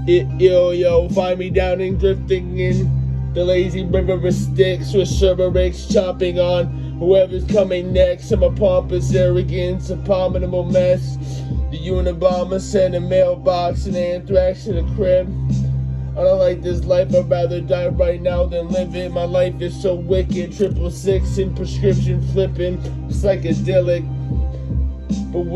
Yo, find me down and drifting in the lazy river of sticks with Cerberix chopping on whoever's coming next. I'm a pompous arrogance, abominable mess. The Unabomber sent a mailbox and anthrax to the crib. I don't like this life, I'd rather die right now than live it. My life is so wicked, 666 in prescription flipping, psychedelic. But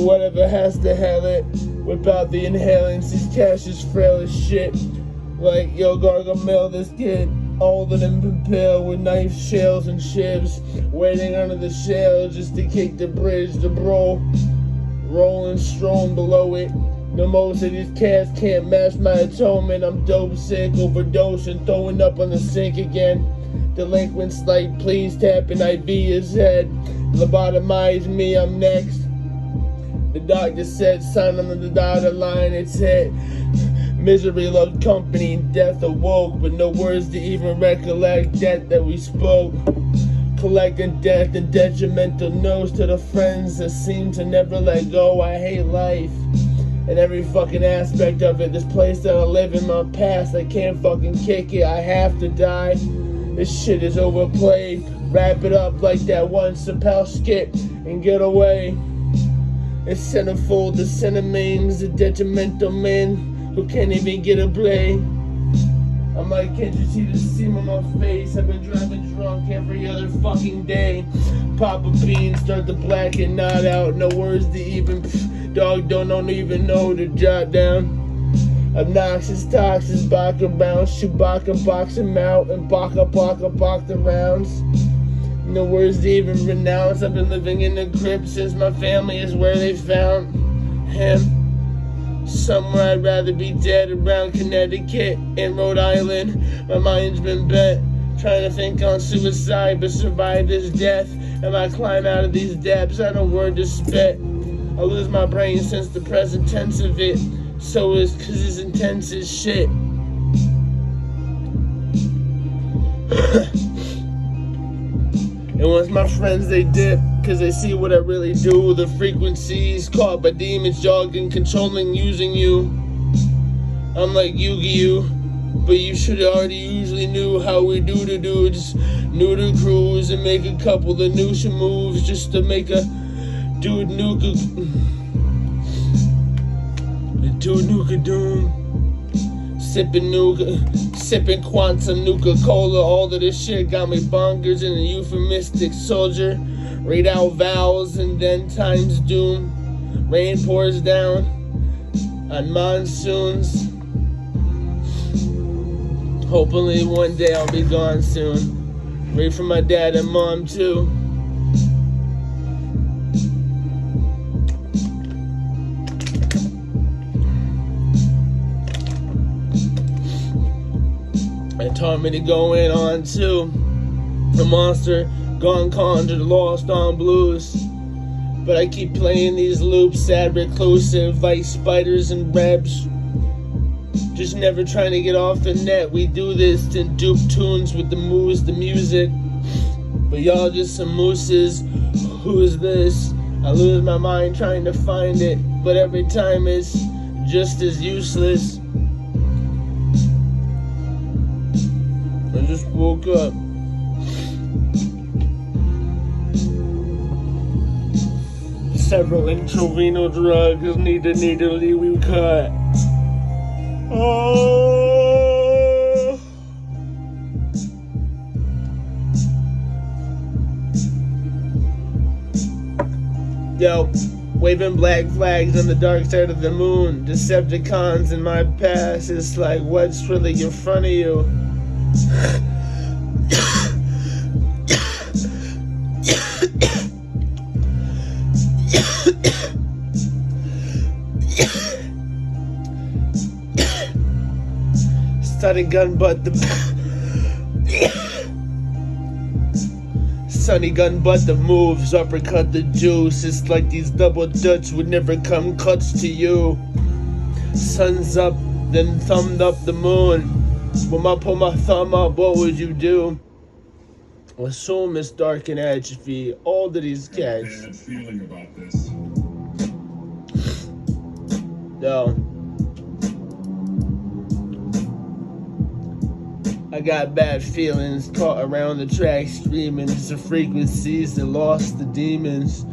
whatever has to hell it. Without the inhalants, this cash is frail as shit. Like, yo, Gargamel, this kid, older than Pale with knife shells and shivs, waiting under the shell just to kick the bridge, the bro, rolling strong below it. No most of these cats can't match my atonement. I'm dope sick, overdose, and throwing up on the sink again. Delinquent slight, please tap an IV his head. Lobotomize me, I'm next. The doctor said, sign on the dotted line, it's hit. Misery loved company, death awoke, but no words to even recollect death that we spoke. Collecting death and detrimental notes to the friends that seem to never let go. I hate life and every fucking aspect of it. This place that I live in, my past, I can't fucking kick it. I have to die. This shit is overplayed. Wrap it up like that one Chappelle skit and get away. It's centerfold, the cinemames, the detrimental men who can't even get a play. I'm like, can't you see the seam on my face? I've been driving drunk every other fucking day. Pop a bean, start to black and not out. No words to even, dog don't even know to jot down. Obnoxious, toxic, baka bounce, Chewbacca box him out, and baka the rounds. No words to even renounce. I've been living in the crypt since my family is where they found him. Somewhere I'd rather be dead, around Connecticut and Rhode Island. My mind's been bent, trying to think on suicide, but survive this death. And I climb out of these depths, I don't word to spit. I lose my brain since the present tense of it. So is cause it's intense as shit. And once my friends they dip, cause they see what I really do. The frequencies caught by demons jogging, controlling, using you. I'm like Yu-Gi-Oh! But you should already usually knew how we do the dudes. New to cruise and make a couple of Nusha moves just to make a dude nuka. A dude nuka doom. Sipping quantum Nuka-Cola. All of this shit got me bonkers in a euphemistic soldier. Read out vowels and then times doom. Rain pours down on monsoons. Hopefully one day I'll be gone soon. Read for my dad and mom too. It taught me to go in on too. The monster gone conjured, lost on blues. But I keep playing these loops, sad reclusive, like spiders and rebs. Just never trying to get off the net. We do this in dupe tunes with the moves, the music. But y'all just some mooses. Who is this? I lose my mind trying to find it, but every time it's just as useless. I just woke up. Several intravenous drugs need to be cut. Oh. Yo, waving black flags on the dark side of the moon. Decepticons in my past. It's like, what's really in front of you? Sunny gun but the moves, uppercut the juice. It's like these double Dutch would never come cuts to you. Sun's up, then thumbed up the moon. When I pull my thumb up, what would you do? Assume it's dark and atrophy. All of these cats. I have a bad feeling about this. No. I got bad feelings caught around the track screaming. It's the frequencies that lost the demons.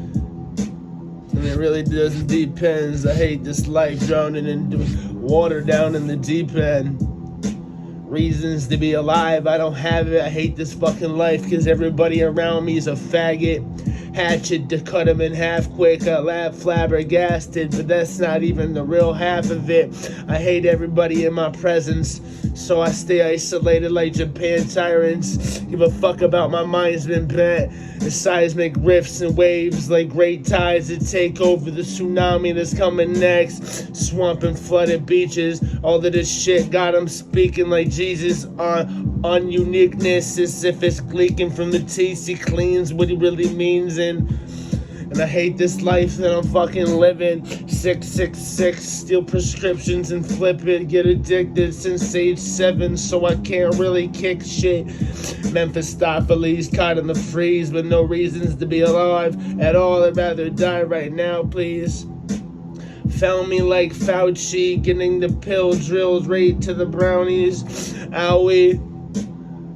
And it really doesn't depend. I hate this life, drowning in water down in the deep end. Reasons to be alive, I don't have it. I hate this fucking life because everybody around me is a faggot. Hatchet to cut him in half quick. I laugh flabbergasted, but that's not even the real half of it. I hate everybody in my presence, so I stay isolated like Japan tyrants. Give a fuck about my mind's been bent. The seismic rifts and waves like great tides that take over the tsunami that's coming next. Swamp and flooded beaches, all of this shit got them speaking like Jesus on uniqueness, as if it's leaking from the teeth. He cleans what he really means, and I hate this life that I'm fucking living. 666, steal prescriptions and flip it. Get addicted since age 7, so I can't really kick shit. Mephistopheles caught in the freeze with no reasons to be alive at all. I'd rather die right now, please. Found me like Fauci, getting the pill drilled right to the brownies. Owie.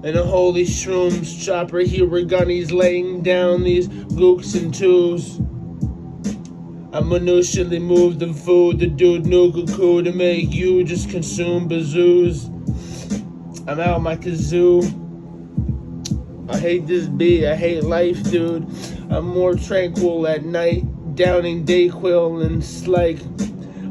And the holy shrooms, chopper here gunnies, laying down these gooks and twos. I minutially moved the food, the dude knew cuckoo to make you just consume bazoos. I'm out my kazoo. I hate this beat, I hate life, dude. I'm more tranquil at night, downing Dayquil, and it's like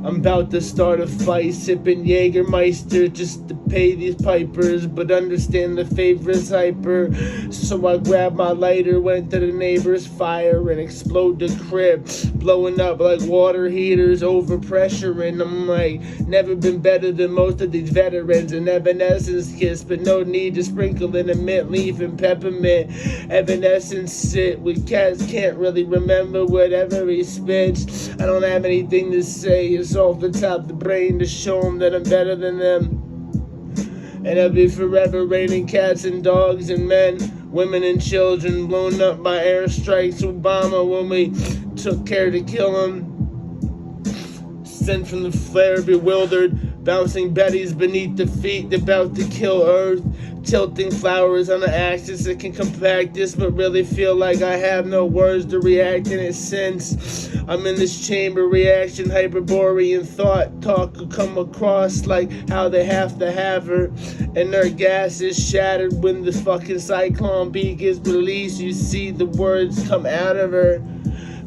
I'm about to start a fight, sipping Jägermeister just to pay these pipers, but understand the favorite's hyper. So I grabbed my lighter, went to the neighbor's fire, and explode the crib, blowing up like water heaters, overpressure. And I'm like, never been better than most of these veterans. An Evanescence kiss, but no need to sprinkle in a mint leaf and peppermint. Evanescence sit with cats, can't really remember whatever he spits. I don't have anything to say, it's off the top of the brain to show them that I'm better than them. And I'll be forever raining cats and dogs and men, women and children blown up by airstrikes. Obama when we took care to kill them. Sent from the flare, bewildered, bouncing Bettys beneath the feet, about to kill Earth. Tilting flowers on the axis that can compact this, but really feel like I have no words to react in its sense. I'm in this chamber reaction, Hyperborean thought talk could come across like how they have to have her. And their gas is shattered when the fucking cyclone beak is released. You see the words come out of her.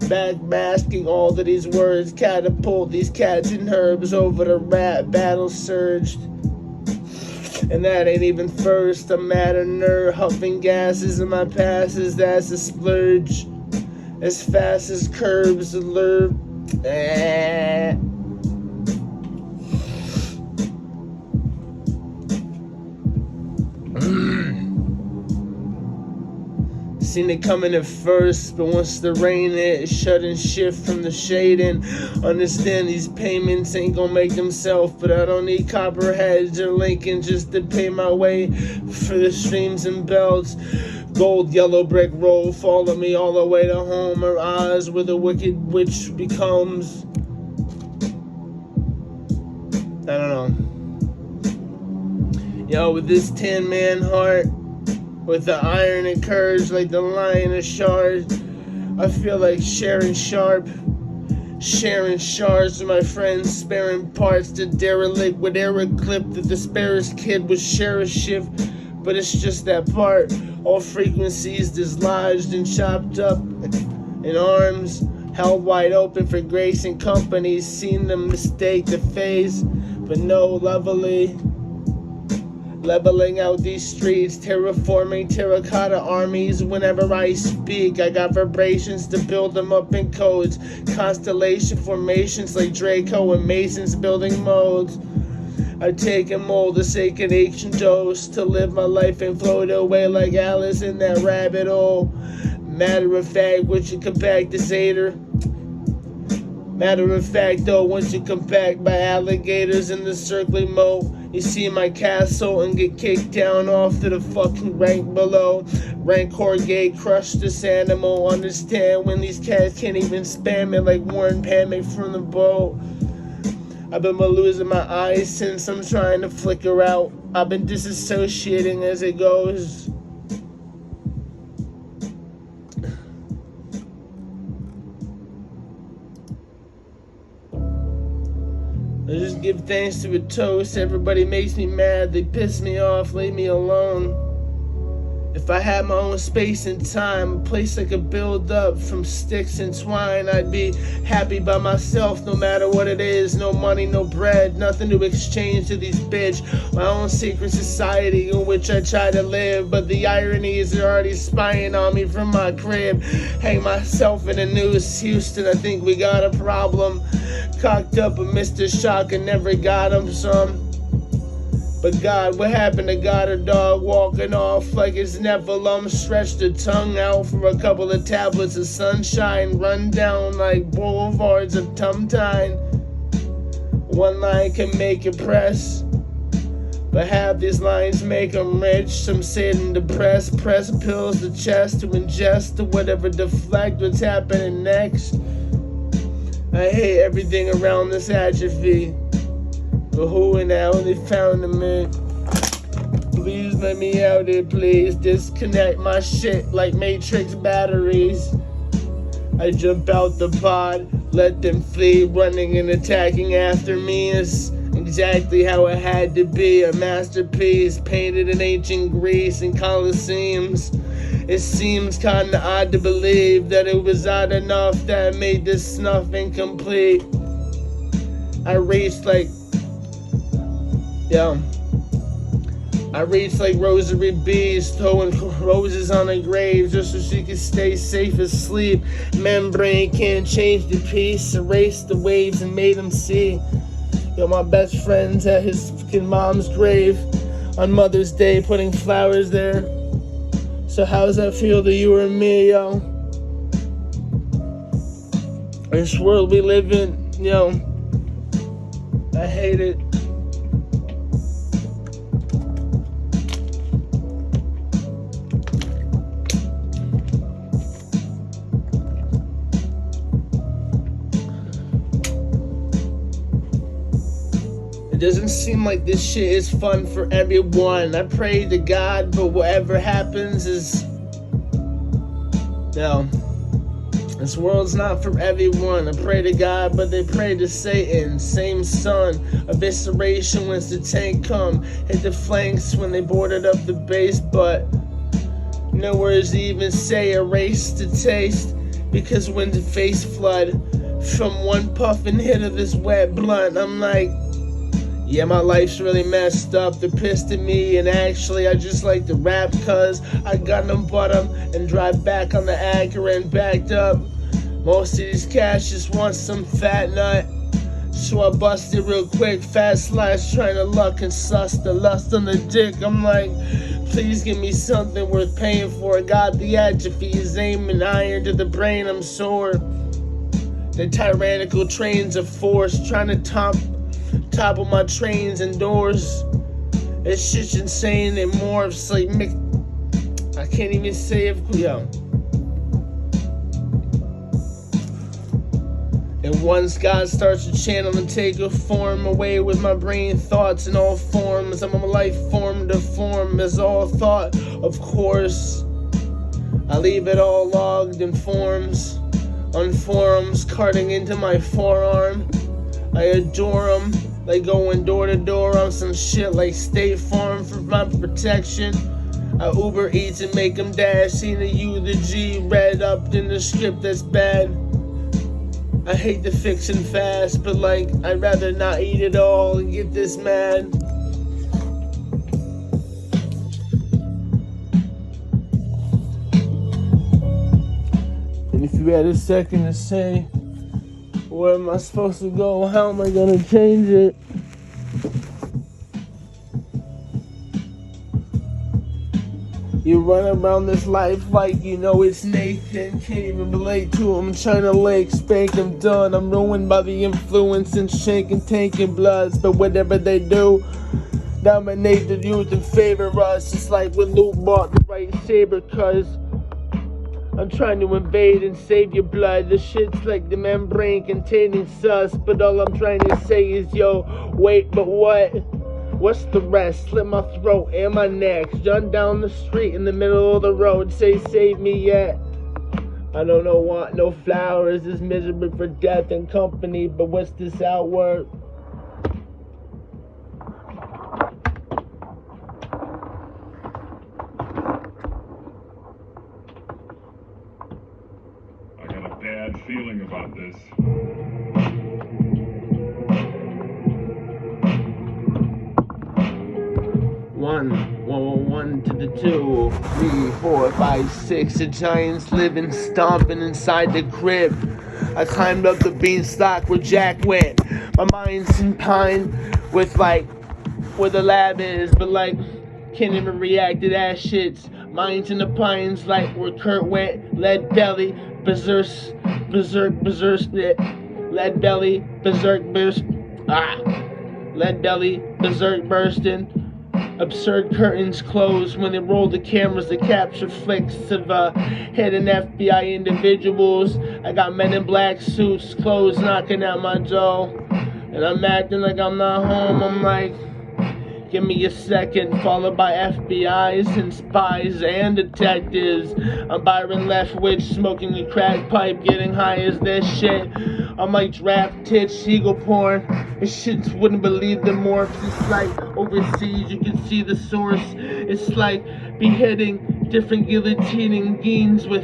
Backmasking all of these words, catapult these cats and herbs over the rat battle surged. And that ain't even first. I'm at a nerve, huffing gases in my passes. That's a splurge. As fast as curbs alert. Seen it coming at first, but once the rain hit, shut and shift from the shade and understand these payments ain't gonna make themselves. But I don't need copperheads or Lincoln just to pay my way for the streams and belts. Gold, yellow brick road, follow me all the way to home, or Oz where the wicked witch becomes. I don't know. Yo, with this 10-man heart, with the iron and courage like the lion of shards, I feel like sharing shards with my friends, sparing parts to derelict with Eric clip that the sparest kid would share a shift. But it's just that part, all frequencies dislodged and chopped up in arms, held wide open for grace and company. Seen them mistake the phase, but no leveling out these streets, terraforming terracotta armies. Whenever I speak, I got vibrations to build them up in codes, constellation formations like Draco and Masons building modes. I take and mold the sacred ancient dose to live my life and float away like Alice in that rabbit hole. Matter of fact, once you come back to Zader. Matter of fact though, once you come back by alligators in the circling moat, you see my castle and get kicked down off to the fucking rank below. Rancor gate, crush this animal. Understand when these cats can't even spam it like Warren Panic from the boat. I've been losing my eyes since I'm trying to flicker out. I've been disassociating as it goes. I just give thanks to a toast. Everybody makes me mad, they piss me off, leave me alone. If I had my own space and time, a place I could build up from sticks and twine, I'd be happy by myself no matter what it is. No money, no bread, nothing to exchange to these bitch. My own secret society in which I try to live, but the irony is they're already spying on me from my crib. Hang myself in a noose, Houston, I think we got a problem. Cocked up a Mr. Shock and never got him some. But God, what happened to God? A dog walking off like it's Nephilim. Stretched the tongue out for a couple of tablets of sunshine. Run down like boulevards of tum-time. One line can make you press, but half these lines make them rich. Some say them depressed. Press pills to chest to ingest to whatever deflect what's happening next. I hate everything around this atrophy. But who and how they found me? Please let me out here, please. Disconnect my shit like Matrix batteries. I jump out the pod, let them flee. Running and attacking after me is exactly how it had to be. A masterpiece painted in ancient Greece and Colosseums. It seems kinda odd to believe that it was odd enough that made this snuff incomplete. I reached like rosary beads, throwing roses on her grave just so she could stay safe asleep. Membrane can't change the peace, erased the waves and made them see. Yo, my best friend's at his fucking mom's grave on Mother's Day, putting flowers there. So how does that feel to you or me, yo? This world we live in, yo, I hate it. It doesn't seem like this shit is fun for everyone. I pray to God, but whatever happens is... No. This world's not for everyone. I pray to God, but they pray to Satan. Same sun. Evisceration once the tank come. Hit the flanks when they boarded up the base, but no words to even say. Erase the taste. Because when the face flood from one puff and hit of this wet blunt, I'm like... Yeah, my life's really messed up. They're pissed at me, and actually I just like to rap cause I got them bottom and drive back on the Acura and backed up. Most of these cats just want some fat nut, so I busted real quick, fast slice, trying to luck and suss the lust on the dick. I'm like, please give me something worth paying for. Got the atrophy is aiming iron to the brain, I'm sore. The tyrannical trains of force trying to topple my trains and doors. This shit's insane, it morphs like I can't even say if yo. And once God starts to channel and take a form away with my brain thoughts in all forms, I'm a life form to form as all thought, of course. I leave it all logged in forms, on forums, carting into my forearm. I adore them, like going door to door on some shit like State Farm for my protection. I Uber Eats and make them dash, seen the U, the G, read up in the script that's bad. I hate the fixin' fast, but like, I'd rather not eat it all and get this mad. And if you had a second to say, where am I supposed to go? How am I gonna change it? You run around this life like you know it's Nathan. Can't even relate to him. Trying to leg spank him done. I'm ruined by the influence and shanking, tanking bloods. But whatever they do, dominate the youth and favor us. It's like when Luke bought the right saber, cuz I'm trying to invade and save your blood. The shit's like the membrane containing sus. But all I'm trying to say is, yo, wait, but what? What's the rest? Slit my throat and my neck. Run down the street in the middle of the road. Say, save me yet. I don't know, want no flowers. This misery for death and company. But what's this outward? I got a bad feeling about this. One to the 2, 3, 4, 5, 6. The giants living, stomping inside the crib. I climbed up the beanstalk where Jack went. My mind's in pine with like where the lab is, but like can't even react to that shit. Mind's in the pines like where Kurt went. Lead belly, berserk, lead belly, berserk, lead belly, berserk bursting. Absurd curtains close when they roll the cameras to capture flicks of hidden FBI individuals. I got men in black suits, clothes knocking at my door, and I'm acting like I'm not home. I'm like, give me a second, followed by FBI's and spies and detectives. I'm Byron Leftwich, smoking a crack pipe, getting high as this shit. I'm like draft tits, seagull porn. This shit wouldn't believe the morphs. It's like overseas, you can see the source. It's like beheading, different guillotining genes with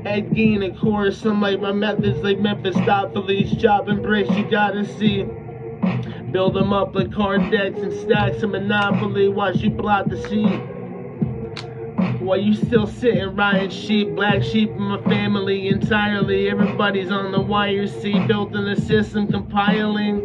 Ed Gein, of course. I'm like, my methods like Mephistopheles, chopping bricks, you gotta see. Build them up like card decks and stacks of Monopoly. Watch you plot the scene. While you still sitting riding sheep, black sheep in my family entirely. Everybody's on the wire, see, built in the system compiling.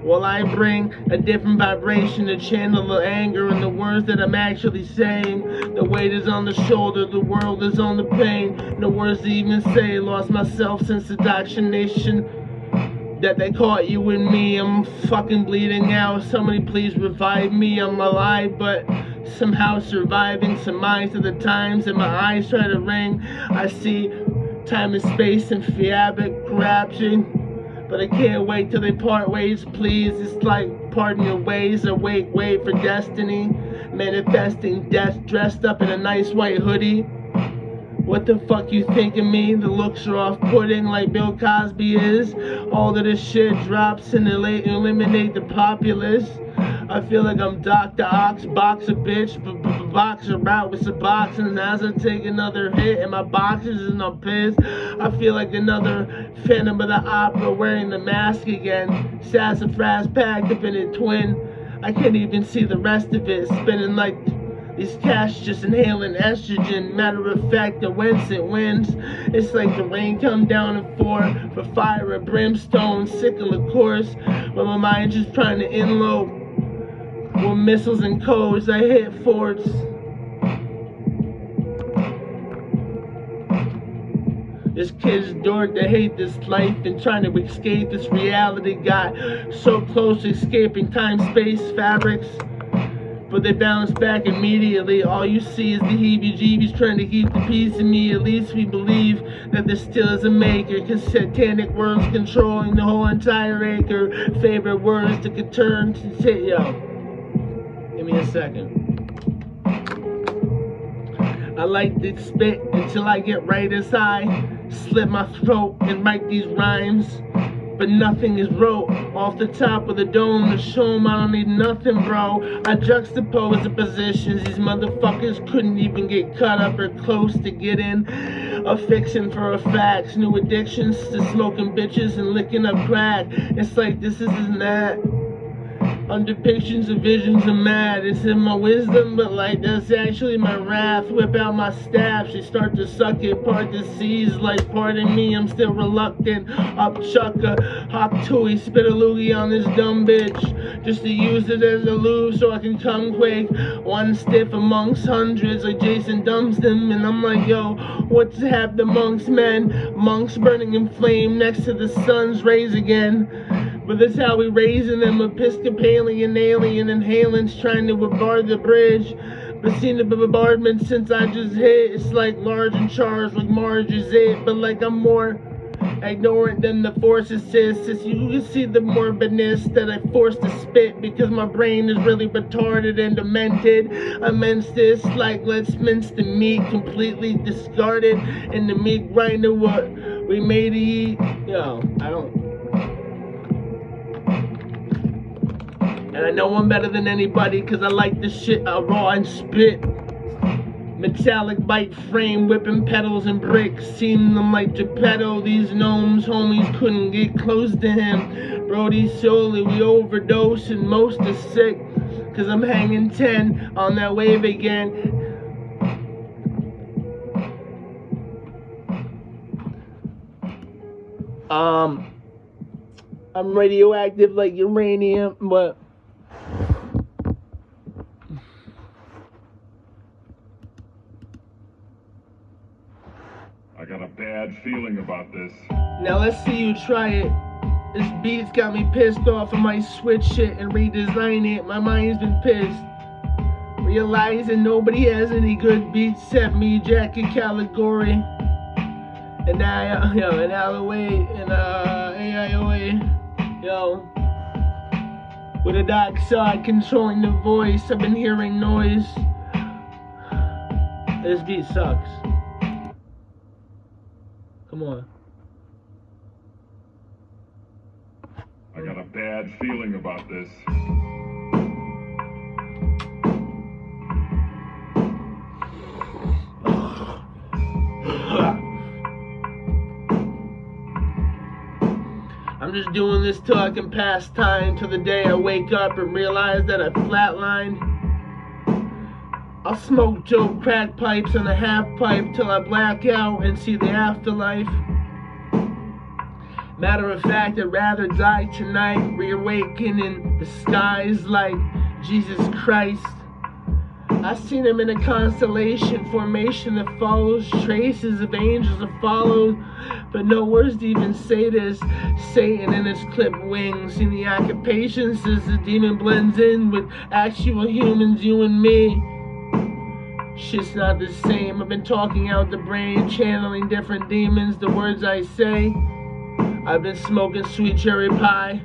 While I bring a different vibration to channel the anger in the words that I'm actually saying. The weight is on the shoulder, the world is on the pain. No words to even say, lost myself since indoctrination. That they caught you and me, I'm fucking bleeding out. Somebody please revive me, I'm alive but somehow surviving. Some minds of the times and my eyes try to ring. I see time and space and fiabic corruption, but I can't wait till they part ways, please. It's like pardon your ways or wait for destiny. Manifesting death dressed up in a nice white hoodie. What the fuck you think of me? The looks are off-putting like Bill Cosby is. All of this shit drops and eliminate the populace. I feel like I'm Dr. Ox, box a bitch, boxer out with some boxing. As I take another hit and my boxers and I'm pissed. I feel like another Phantom of the Opera wearing the mask again. Sassafras packed up in a twin. I can't even see the rest of it. Spinning like these cats just inhaling estrogen. Matter of fact, the whence it wins. It's like the rain come down and for fire and brimstone. Sickle of course, but my mind just trying to inload. With missiles and codes, I hit forts. This kid's dork that hate this life and trying to escape this reality. Got so close to escaping time, space, fabrics. But they bounce back immediately. All you see is the heebie-jeebies trying to keep the peace in me. At least we believe that there still is a maker, cause satanic words controlling the whole entire acre. Favorite words to turn to say, yo, give me a second. I like to spit until I get right as I slit my throat and write these rhymes. But nothing is wrote off the top of the dome to show 'em I don't need nothing, bro. I juxtapose the positions. These motherfuckers couldn't even get cut up or close to get in. A fiction for a fact. New addictions to smoking bitches and licking up crack. It's like this isn't that. On depictions of visions of mad. It's in my wisdom, but like that's actually my wrath. Whip out my staff, she start to suck it, part the seas. Like pardon me, I'm still reluctant. Up chucka, hop tooey, spit a loogie on this dumb bitch. Just to use it as a lube so I can come quick. One stiff amongst hundreds like Jason dumps them. And I'm like, yo, what's happened amongst men? Monks burning in flame next to the sun's rays again. But that's how we raising them, Episcopalian, alien inhalants trying to bar the bridge. I've seen the bombardment since I just hit. It's like large and charged, like Marge is it, but like I'm more ignorant than the force assists. You can see the morbidness that I forced to spit because my brain is really retarded and demented. I mince this like let's mince the meat, completely discarded, and the meat right into what we made to eat. Yo, I don't. And I know I'm better than anybody cause I like this shit raw and spit. Metallic bite frame, whipping pedals and bricks, seeing them like Geppetto. These gnomes, homies couldn't get close to him. Brody solely, we overdose and most is sick. Cause I'm hanging 10 on that wave again. I'm radioactive like uranium, but I got a bad feeling about this. now let's see you try it. This beat's got me pissed off. I might switch shit and redesign it. My mind's been pissed. Realizing nobody has any good beats except me, Jackie Caligari. And and Alloway, and AIOA. Yo. With a dark side controlling the voice, I've been hearing noise. This beat sucks. Come on. I got a bad feeling about this. I'm just doing this till I can pass time, till the day I wake up and realize that I flatlined. I'll smoke dope crack pipes and a half pipe till I black out and see the afterlife. Matter of fact, I'd rather die tonight, reawaken in the skies like Jesus Christ. I seen him in a constellation formation that follows traces of angels that followed, but no words to even say this. Satan in his clipped wings, in the occupations as the demon blends in with actual humans, you and me. Shit's not the same. I've been talking out the brain, channeling different demons, the words I say. I've been smoking sweet cherry pie,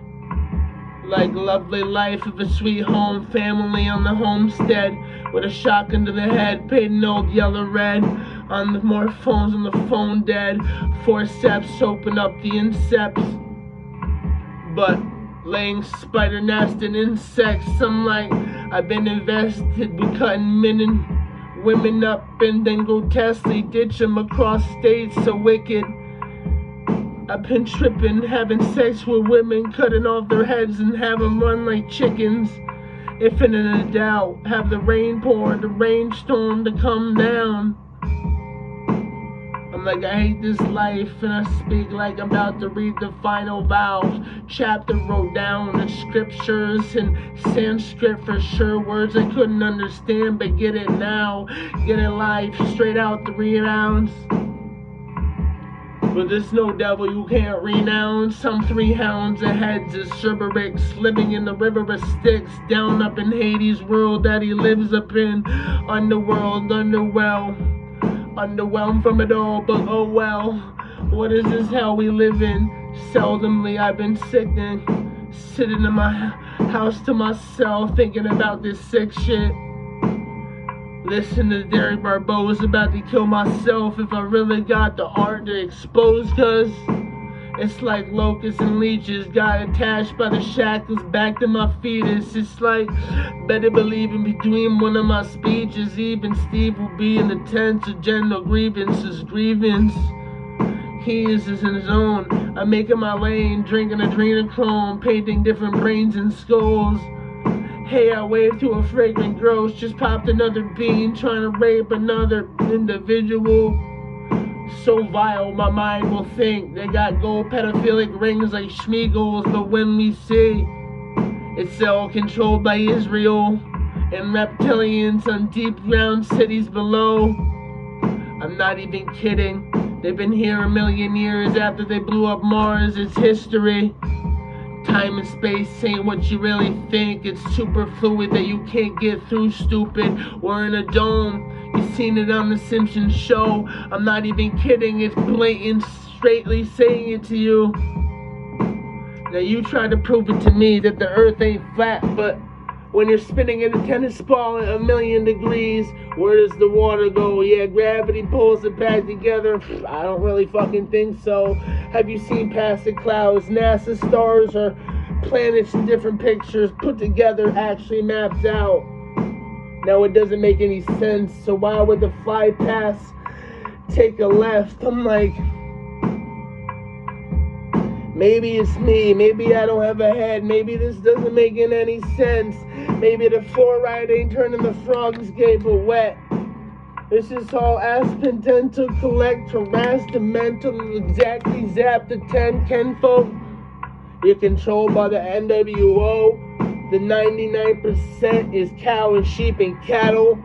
like lovely life of a sweet home family on the homestead, with a shotgun to the head, painting old yellow red. On the more phones on the phone dead, forceps open up the insects, but laying spider nest and insects. I'm like, I've been invested with cutting men and women up and then grotesquely ditch them across states so wicked. I've been tripping, having sex with women, cutting off their heads and have them run like chickens. If in a doubt, have the rain pour, the rainstorm to come down. I'm like, I hate this life, and I speak like I'm about to read the final vows. Chapter wrote down the scriptures in Sanskrit for sure, words I couldn't understand, but get it now. Get it life, straight out the rebounds. But there's no devil you can't renounce. Some 3 hounds of heads of Cerberix living in the river of Styx, down up in Hades' world that he lives up in. Underworld, underwhelmed from it all, but oh well. What is this hell we live in? Seldomly I've been sickening, sitting in my house to myself, thinking about this sick shit. Listen to Derek Barbeau's about to kill myself if I really got the art to expose, cause it's like locusts and leeches got attached by the shackles back to my fetus. It's like, better believe in between one of my speeches, even Steve will be in the tents of general grievances. He is in his own. I'm making my lane, drinking adrenochrome, painting different brains and skulls. Hey, I waved to a fragrant ghost, just popped another bean, trying to rape another individual. So vile, my mind will think. They got gold pedophilic rings like Schmeagles, but when we see it's all controlled by Israel and reptilians on deep ground cities below. I'm not even kidding. They've been here a million years after they blew up Mars. It's history. Time and space ain't what you really think. It's super fluid that you can't get through, stupid. We're in a dome. You've seen it on the Simpsons show. I'm not even kidding, it's blatant, straightly saying it to you. Now you try to prove it to me that the earth ain't flat, but when you're spinning in a tennis ball at 1,000,000 degrees, where does the water go? Yeah, gravity pulls it back together. I don't really fucking think so. Have you seen past the clouds? NASA stars or planets in different pictures put together, actually mapped out. Now it doesn't make any sense, so why would the fly pass take a left? I'm like, maybe it's me, maybe I don't have a head, maybe this doesn't make any sense. Maybe the fluoride ain't turning the frogs gay but wet. This is all aspendential, collect, harass the mental, exactly zap the 10 kinfolk. You're controlled by the NWO. The 99% is cow and sheep and cattle.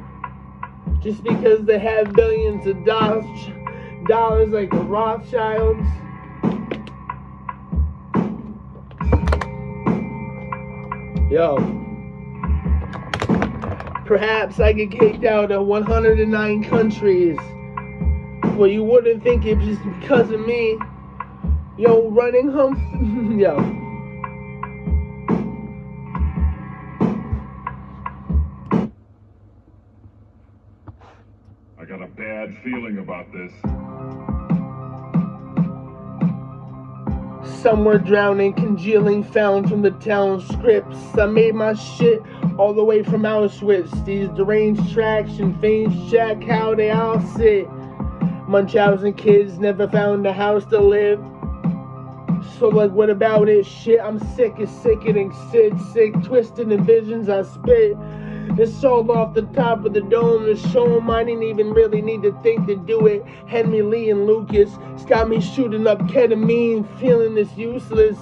Just because they have billions of dollars like the Rothschilds. Yo, perhaps I get kicked out of 109 countries. Well, you wouldn't think it's just because of me. Yo, running home. Yo. I got a bad feeling about this. Somewhere drowning, congealing, found from the town scripts. I made my shit all the way from Auschwitz. These deranged tracks and fiends check how they all sit. Munchausen kids never found a house to live. So like, what about it? Shit, I'm sick as sickening, sick, twisted in visions I spit. It's all off the top of the dome. The show I didn't even really need to think to do it. Henry Lee and Lucas it's got me shooting up ketamine, feeling this useless.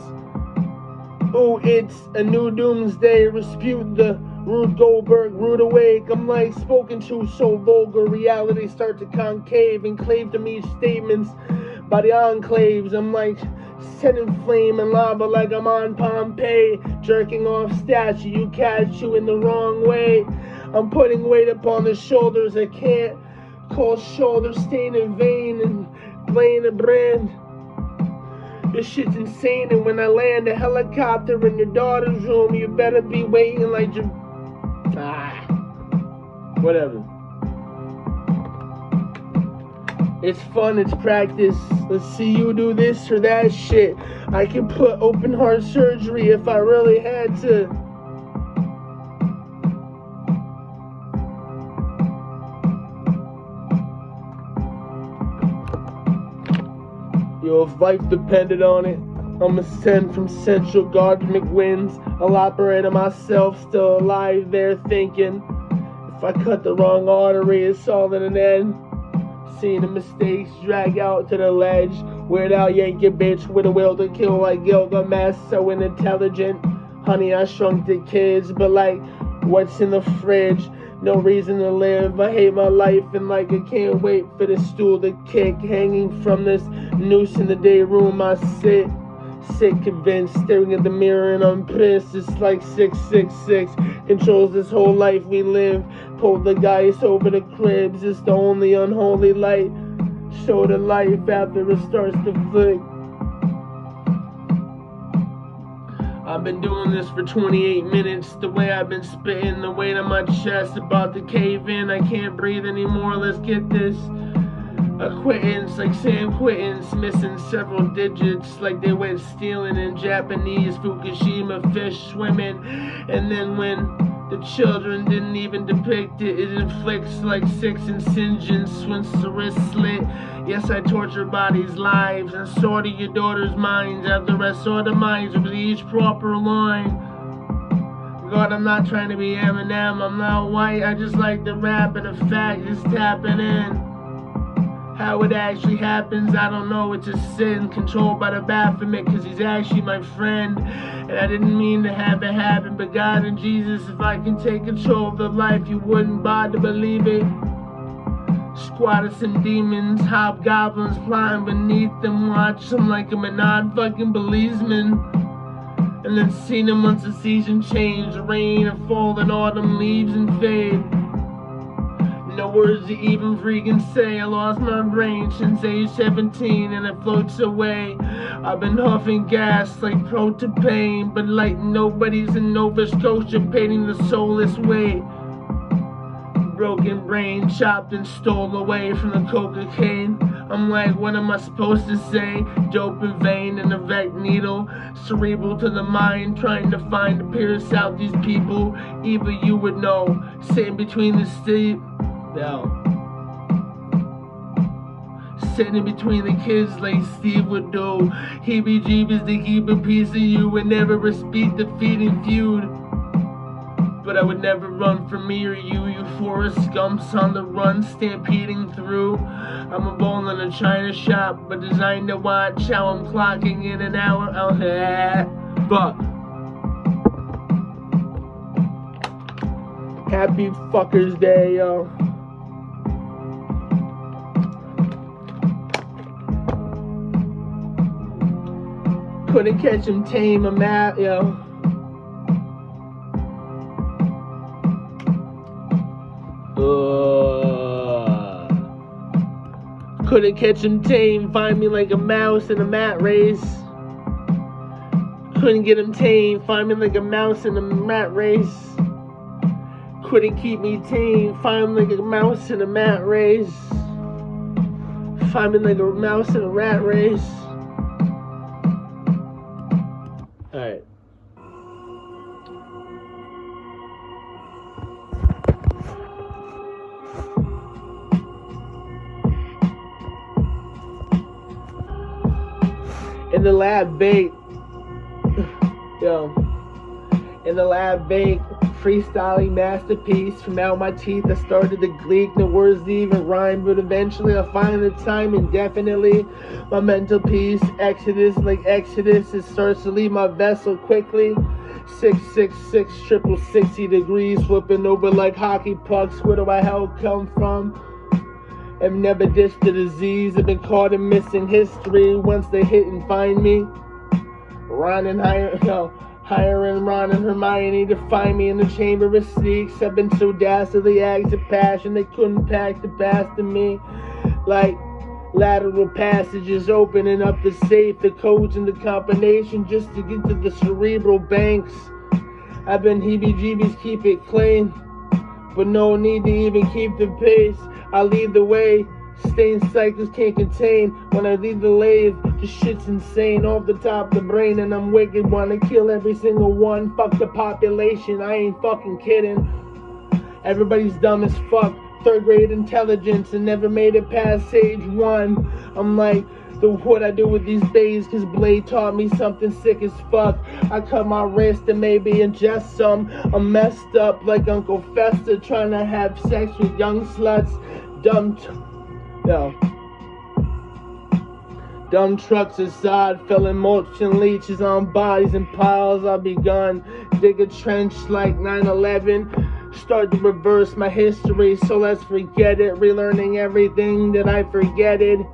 Ooh, it's a new doomsday. Dispute the Rude Goldberg, rude awake. I'm like spoken to so vulgar. Reality start to concave, enclave to me statements by the enclaves. I'm like set in flame and lava like I'm on Pompeii, jerking off statue. You catch you in the wrong way. I'm putting weight upon the shoulders. I can't call shoulder stain in vain and playing a brand. This shit's insane, and when I land a helicopter in your daughter's room, you better be waiting like your whatever. It's fun, it's practice. Let's see you do this or that shit. I could put open heart surgery if I really had to. Yo, if life depended on it, I'm ascend from central Gardner McWinds. I'll operate on myself, still alive there thinking. If I cut the wrong artery, it's all in an end. Seeing the mistakes drag out to the ledge. Weird Al Yankovic with a will to kill like Gilgamesh, so intelligent. Honey, I shrunk the kids, but like, what's in the fridge? No reason to live. I hate my life and like I can't wait for the stool to kick. Hanging from this noose in the day room I sit. Sick, convinced, staring at the mirror and I'm pissed. It's like 666 controls this whole life we live. Poltergeist over the cribs. It's the only unholy light. Show the life after it starts to flick. I've been doing this for 28 minutes. The way I've been spitting, the weight on my chest about to cave in. I can't breathe anymore. Let's get this. Acquittance, like Sam Quentin's missing several digits, like they went stealing in Japanese Fukushima fish swimming. And then when the children didn't even depict it, it inflicts like 6 incisions once the wrist slit. Yes, I torture bodies' lives and sort of your daughter's minds. After I sort of minds with each proper line. God, I'm not trying to be Eminem, I'm not white, I just like to rap, and the fact is tapping in. How it actually happens, I don't know, it's a sin. Controlled by the Baphomet, cause he's actually my friend. And I didn't mean to have it happen, but God and Jesus, if I can take control of the life, you wouldn't bother to believe it. Squad of some demons, hobgoblins flying beneath them. Watch them like I'm a non-fucking policeman. and then seen him once the season changed. Rain and fall and autumn leaves and fade. No words to even freaking say. I lost my brain since age 17 and it floats away. I've been huffing gas like propane, but like nobody's in Nova Scotia painting the soulless way. Broken brain, chopped and stole away from the cocaine. I'm like, what am I supposed to say? Dope in vein and a vec needle, cerebral to the mind, trying to find to pierce out these people. Evil you would know, sitting between the steep. No. Sitting between the kids like Steve would do. Heebie-jeebies to keep a piece of you and never repeat the feeding feud. But I would never run from me or you forest scumps on the run, stampeding through. I'm a bull in a china shop, but designed to watch how I'm clocking in an hour. Fuck. Happy fuckers day, yo. Couldn't catch him, tame him out, yo. Couldn't catch him, tame, find me like a mouse in a mat race. Couldn't get him tame, find me like a mouse in a mat race. Couldn't keep me tame, find me like a mouse in a mat race. Find me like a mouse in a rat race. Alright. In the lab baked, yo, in the lab baked, freestyling masterpiece. From out my teeth I started to gleek, no words to even rhyme, but eventually I find the time indefinitely. My mental peace, exodus like Exodus, it starts to leave my vessel quickly. 666, triple 60 degrees, flipping over like hockey pucks. Where do I hell come from? I've never dished the disease. I've been caught in missing history. Once they hit and find me, Ron and hiring Ron and Hermione to find me in the chamber of sneaks. I've been so dastardly acts of passion they couldn't pack the past to me. Like lateral passages opening up the safe, the codes and the combination just to get to the cerebral banks. I've been heebie-jeebies, keep it clean, but no need to even keep the pace. I lead the way, stain cycles can't contain. When I leave the lathe, this shit's insane. Off the top of the brain and I'm wicked, wanna kill every single one. Fuck the population, I ain't fucking kidding. Everybody's dumb as fuck, third grade intelligence and never made it past age 1. I'm like, what I do with these bays, cause Blade taught me something sick as fuck. I cut my wrist and maybe ingest some. I'm messed up like Uncle Fester, trying to have sex with young sluts. Dumb trucks aside, filling mulch and leeches on bodies and piles. I'll be gone, dig a trench like 9/11. Start to reverse my history, so let's forget it. Relearning everything that I forgetted.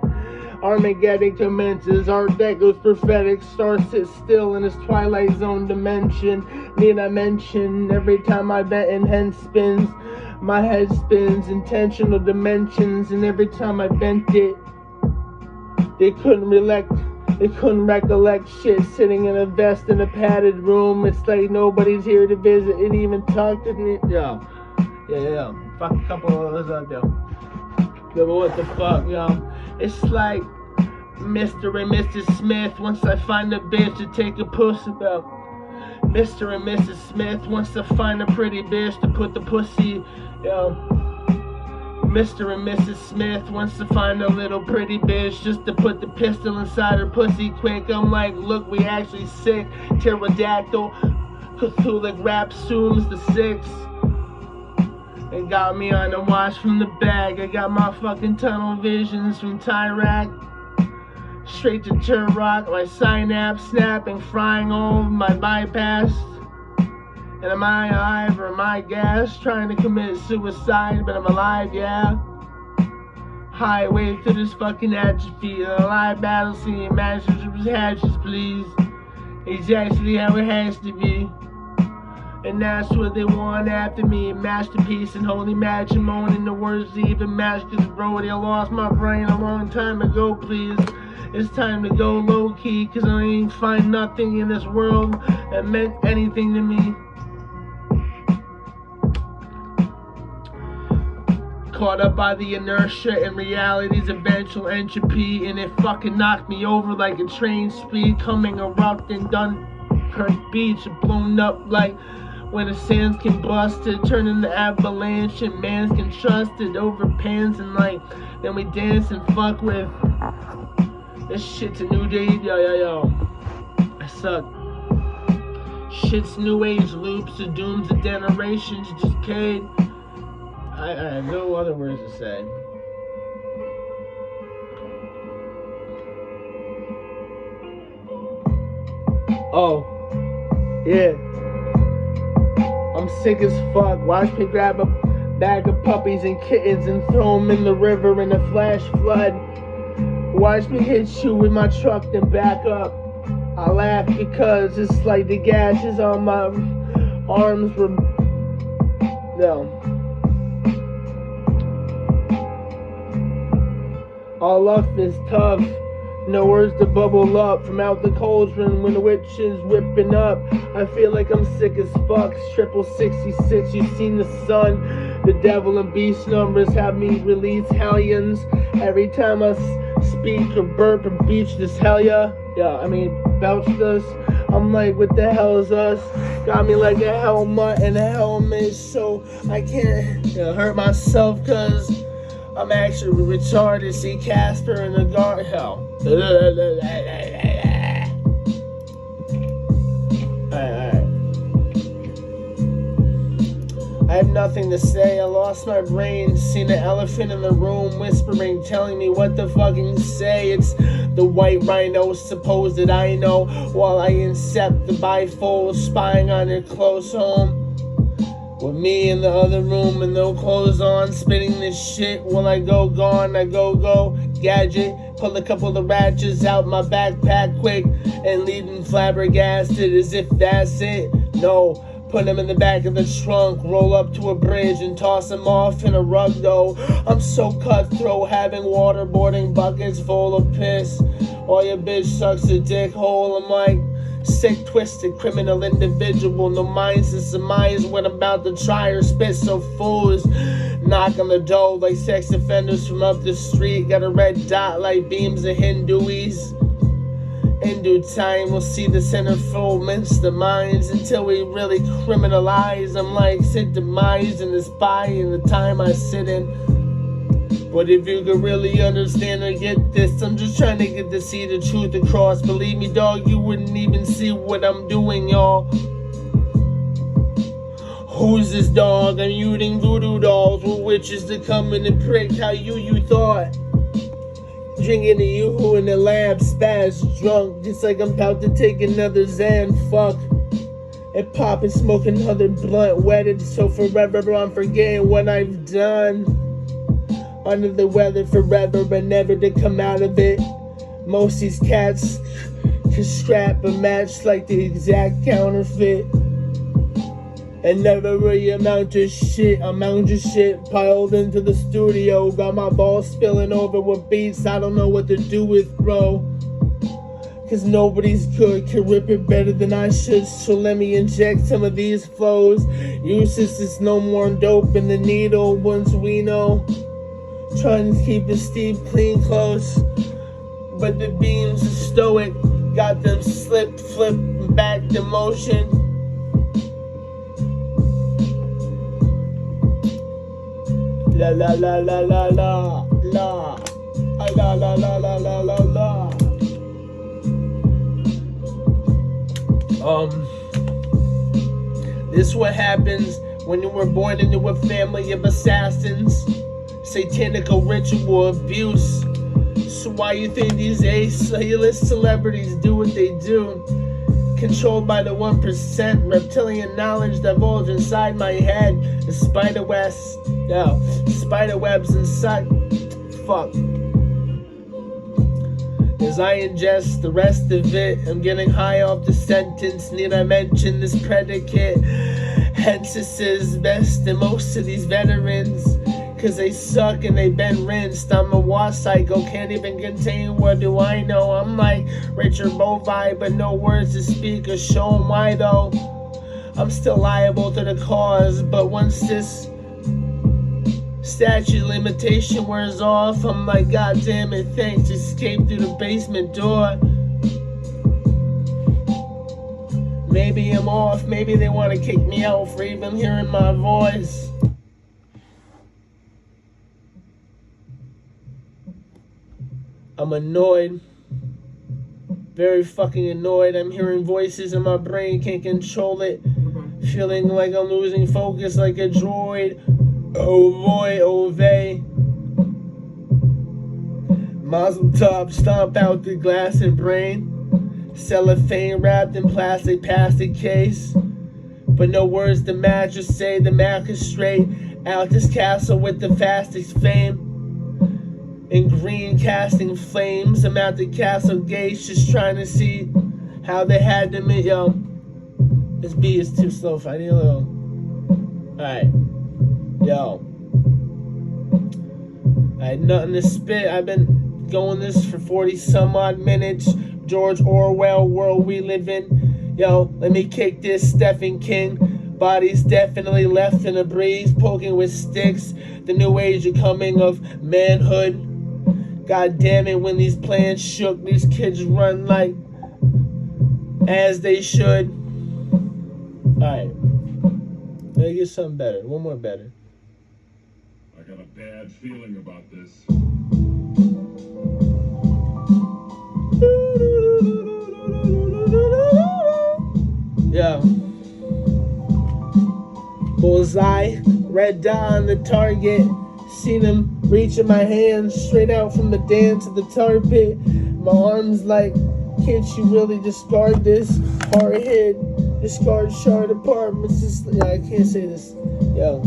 Armageddon commences, Art Deco's prophetic star sits still in his Twilight Zone dimension. Need I mention, every time I bet and hen spins, my head spins intentional dimensions, and every time I bent it, they couldn't recollect shit. Sitting in a vest in a padded room, it's like nobody's here to visit and even talk to me. Yeah. Fuck a couple of those out there. But what the fuck, yo? It's like Mr. and Mrs. Smith. Once I find a bitch to take a puss about. Mr. and Mrs. Smith wants to find a pretty bitch to put the pussy, yo. Mr. and Mrs. Smith wants to find a little pretty bitch just to put the pistol inside her pussy quick. I'm like, look, we actually sick. Pterodactyl, Cthulhu rap soon as the 6. It got me on a watch from the bag. I got my fucking tunnel visions from Tyrak. Straight to Turrock, my synapse snapping, frying all of my bypass. And am I alive or am I gas? Trying to commit suicide, but I'm alive, yeah. Highway through this fucking atrophy. A live battle scene, matches hatches, please. It's actually how it has to be. And that's what they want after me. Masterpiece and holy matrimony. And the words to even match, cause bro, they lost my brain a long time ago, please. It's time to go low key, cause I ain't find nothing in this world that meant anything to me. Caught up by the inertia and reality's eventual entropy, and it fucking knocked me over like a train speed coming erupting Dunkirk Beach, blown up like when the sands can bust it, turn into avalanche, and mans can trust it over pants and like, then we dance and fuck with. This shit's a new day, yo. I suck. Shit's new age loops, the dooms of generations, just decayed. I have no other words to say. Oh, yeah. I'm sick as fuck. Watch me grab a bag of puppies and kittens and throw them in the river in a flash flood. Watch me hit you with my truck then back up. I laugh because it's like the gashes on my arms were... No. All up is tough. No words to bubble up from out the cauldron when the witch is whipping up. I feel like I'm sick as fuck. Triple 66, you seen the sun. The devil and beast numbers have me release hellions every time I speak or burp or beach this hell yeah. Belch this. I'm like, what the hell is us? Got me like a helmet and a helmet, so I can't hurt myself cause I'm actually retarded. See Casper in the garden. Hell. Alright. I have nothing to say. I lost my brain. Seen an elephant in the room whispering, telling me what to fucking say. It's the white rhino, suppose that I know, while I incept the bifold, spying on your close home. With me in the other room and no clothes on, spinning this shit while I go gone. I go gadget, pull a couple of ratchets out my backpack quick and leave them flabbergasted as if that's it. No, put them in the back of the trunk, roll up to a bridge and toss them off in a rug though. I'm so cutthroat, having waterboarding buckets full of piss while your bitch sucks a dick hole. I'm like, sick, twisted, criminal individual. No minds to surmise what I'm about to try or spit. So fools knock on the door like sex offenders from up the street. Got a red dot like beams of Hinduis. In due time we'll see the centerfold mince the minds until we really criminalize. I'm like, sit demise in this pie in the time I sit in. But if you could really understand or get this, I'm just trying to get to see the truth across. Believe me, dog, you wouldn't even see what I'm doing, y'all. Who's this dog? I'm using voodoo dolls with witches to come in and prick how you thought. Drinking a yoo-hoo in the lab, spaz drunk, just like I'm about to take another Xan, fuck. And pop and smoke another blunt, wetted so forever I'm forgetting what I've done. Under the weather forever but never to come out of it. Most these cats can scrap a match like the exact counterfeit. And never really amount of shit piled into the studio. Got my balls spilling over with beats I don't know what to do with, bro. Cause nobody's good can rip it better than I should. So let me inject some of these flows. Useless is no more dope in the needle once we know. Trying to keep the steep clean close, but the beams are stoic. Got them flip back to motion. La la la la la la la la la la la la la la. This is what happens when you were born into a family of assassins. Satanical ritual abuse. So why you think these A-list celebrities do what they do? Controlled by the 1%, reptilian knowledge divulged inside my head. The spider webs inside. Fuck. As I ingest the rest of it, I'm getting high off the sentence. Need I mention this predicate? Hence it says best in most of these veterans, cause they suck and they been rinsed. I'm a war psycho, can't even contain what do I know. I'm like Richard Bovai, but no words to speak or show 'em why though. I'm still liable to the cause, but once this statute of limitation wears off, I'm like, God damn it, thanks, escape through the basement door. Maybe I'm off, maybe they want to kick me out for even hearing my voice. I'm annoyed. Very fucking annoyed. I'm hearing voices in my brain, can't control it. Feeling like I'm losing focus like a droid. Oh boy, oh vey. Mazel tov, stomp out the glass and brain. Cellophane wrapped in plastic case. But no words to match or say the Mac is straight. Out this castle with the fastest fame. In green casting flames, I'm at the castle gates just trying to see how they had to meet. Yo, this beat is too slow for I need a little. Alright. Yo. I had nothing to spit. I've been going this for 40 some odd minutes. George Orwell world we live in. Yo, let me kick this Stephen King. Bodies definitely left in a breeze, poking with sticks. The new age of coming of manhood. God damn it, when these plans shook, these kids run like as they should. Alright. Let me get something better. One more better. I got a bad feeling about this. Yeah. Bullseye, red dot on the target. Seen him reaching my hands straight out from the dance of the tar pit. My arms like, can't you really discard this? Hard hit, discard shard apartments. Yeah, I can't say this. Yo,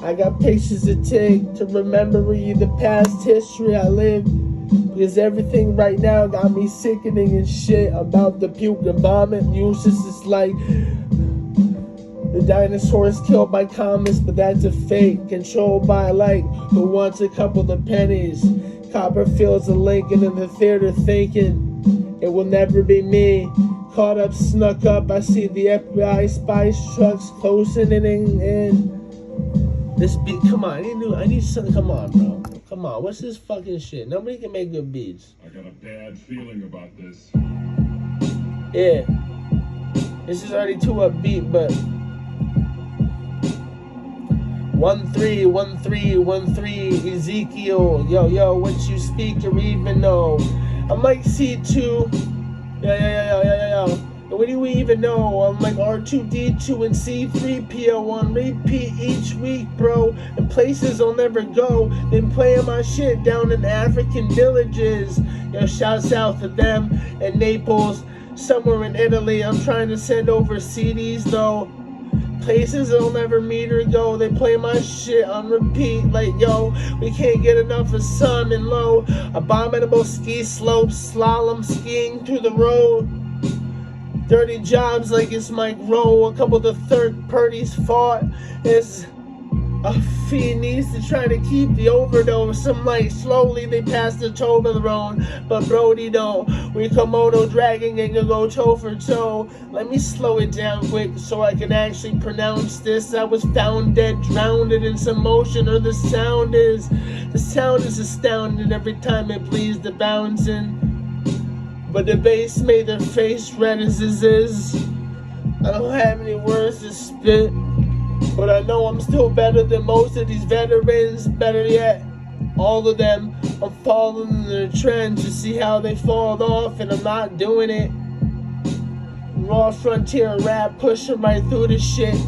I got pictures to take to remember the past history I lived. Because everything right now got me sickening and shit about the puke and vomit. Useless is like the dinosaurs killed by comets, but that's a fate. Controlled by a light who wants a couple of pennies. Copperfield's a Lincoln in the theater thinking it will never be me. Caught up, snuck up, I see the FBI spice trucks closing in. This beat, come on, I need something, come on, bro. Come on, what's this fucking shit? Nobody can make good beats. I got a bad feeling about this. Yeah. This is already too upbeat, but 131313 Ezekiel. Yo, what you speak or even know? I'm like C2. Yo. What do we even know? I'm like R2D2 and C3PO on repeat each week, bro. And places I'll never go. Been playing my shit down in African villages. Yo, shouts out to them in Naples, somewhere in Italy. I'm trying to send over CDs though. Places I'll never meet or go. They play my shit on repeat. Like, yo, we can't get enough of sun and low. Abominable ski slopes, slalom skiing through the road. Dirty jobs like it's Mike Rowe. A couple of the third parties fought. It's a fee needs to try to keep the overdose. Some like slowly they pass the Toblerone, but Brody don't. We Komodo dragging and go toe for toe. Let me slow it down quick so I can actually pronounce this. I was found dead, drowned in some motion, or the sound is astounding every time it bleeds the bouncing. But the bass made their face red as is. I don't have any words to spit, but I know I'm still better than most of these veterans. Better yet, all of them. I'm following their trends to see how they fall off, and I'm not doing it. Raw frontier rap, pushing right through the shit.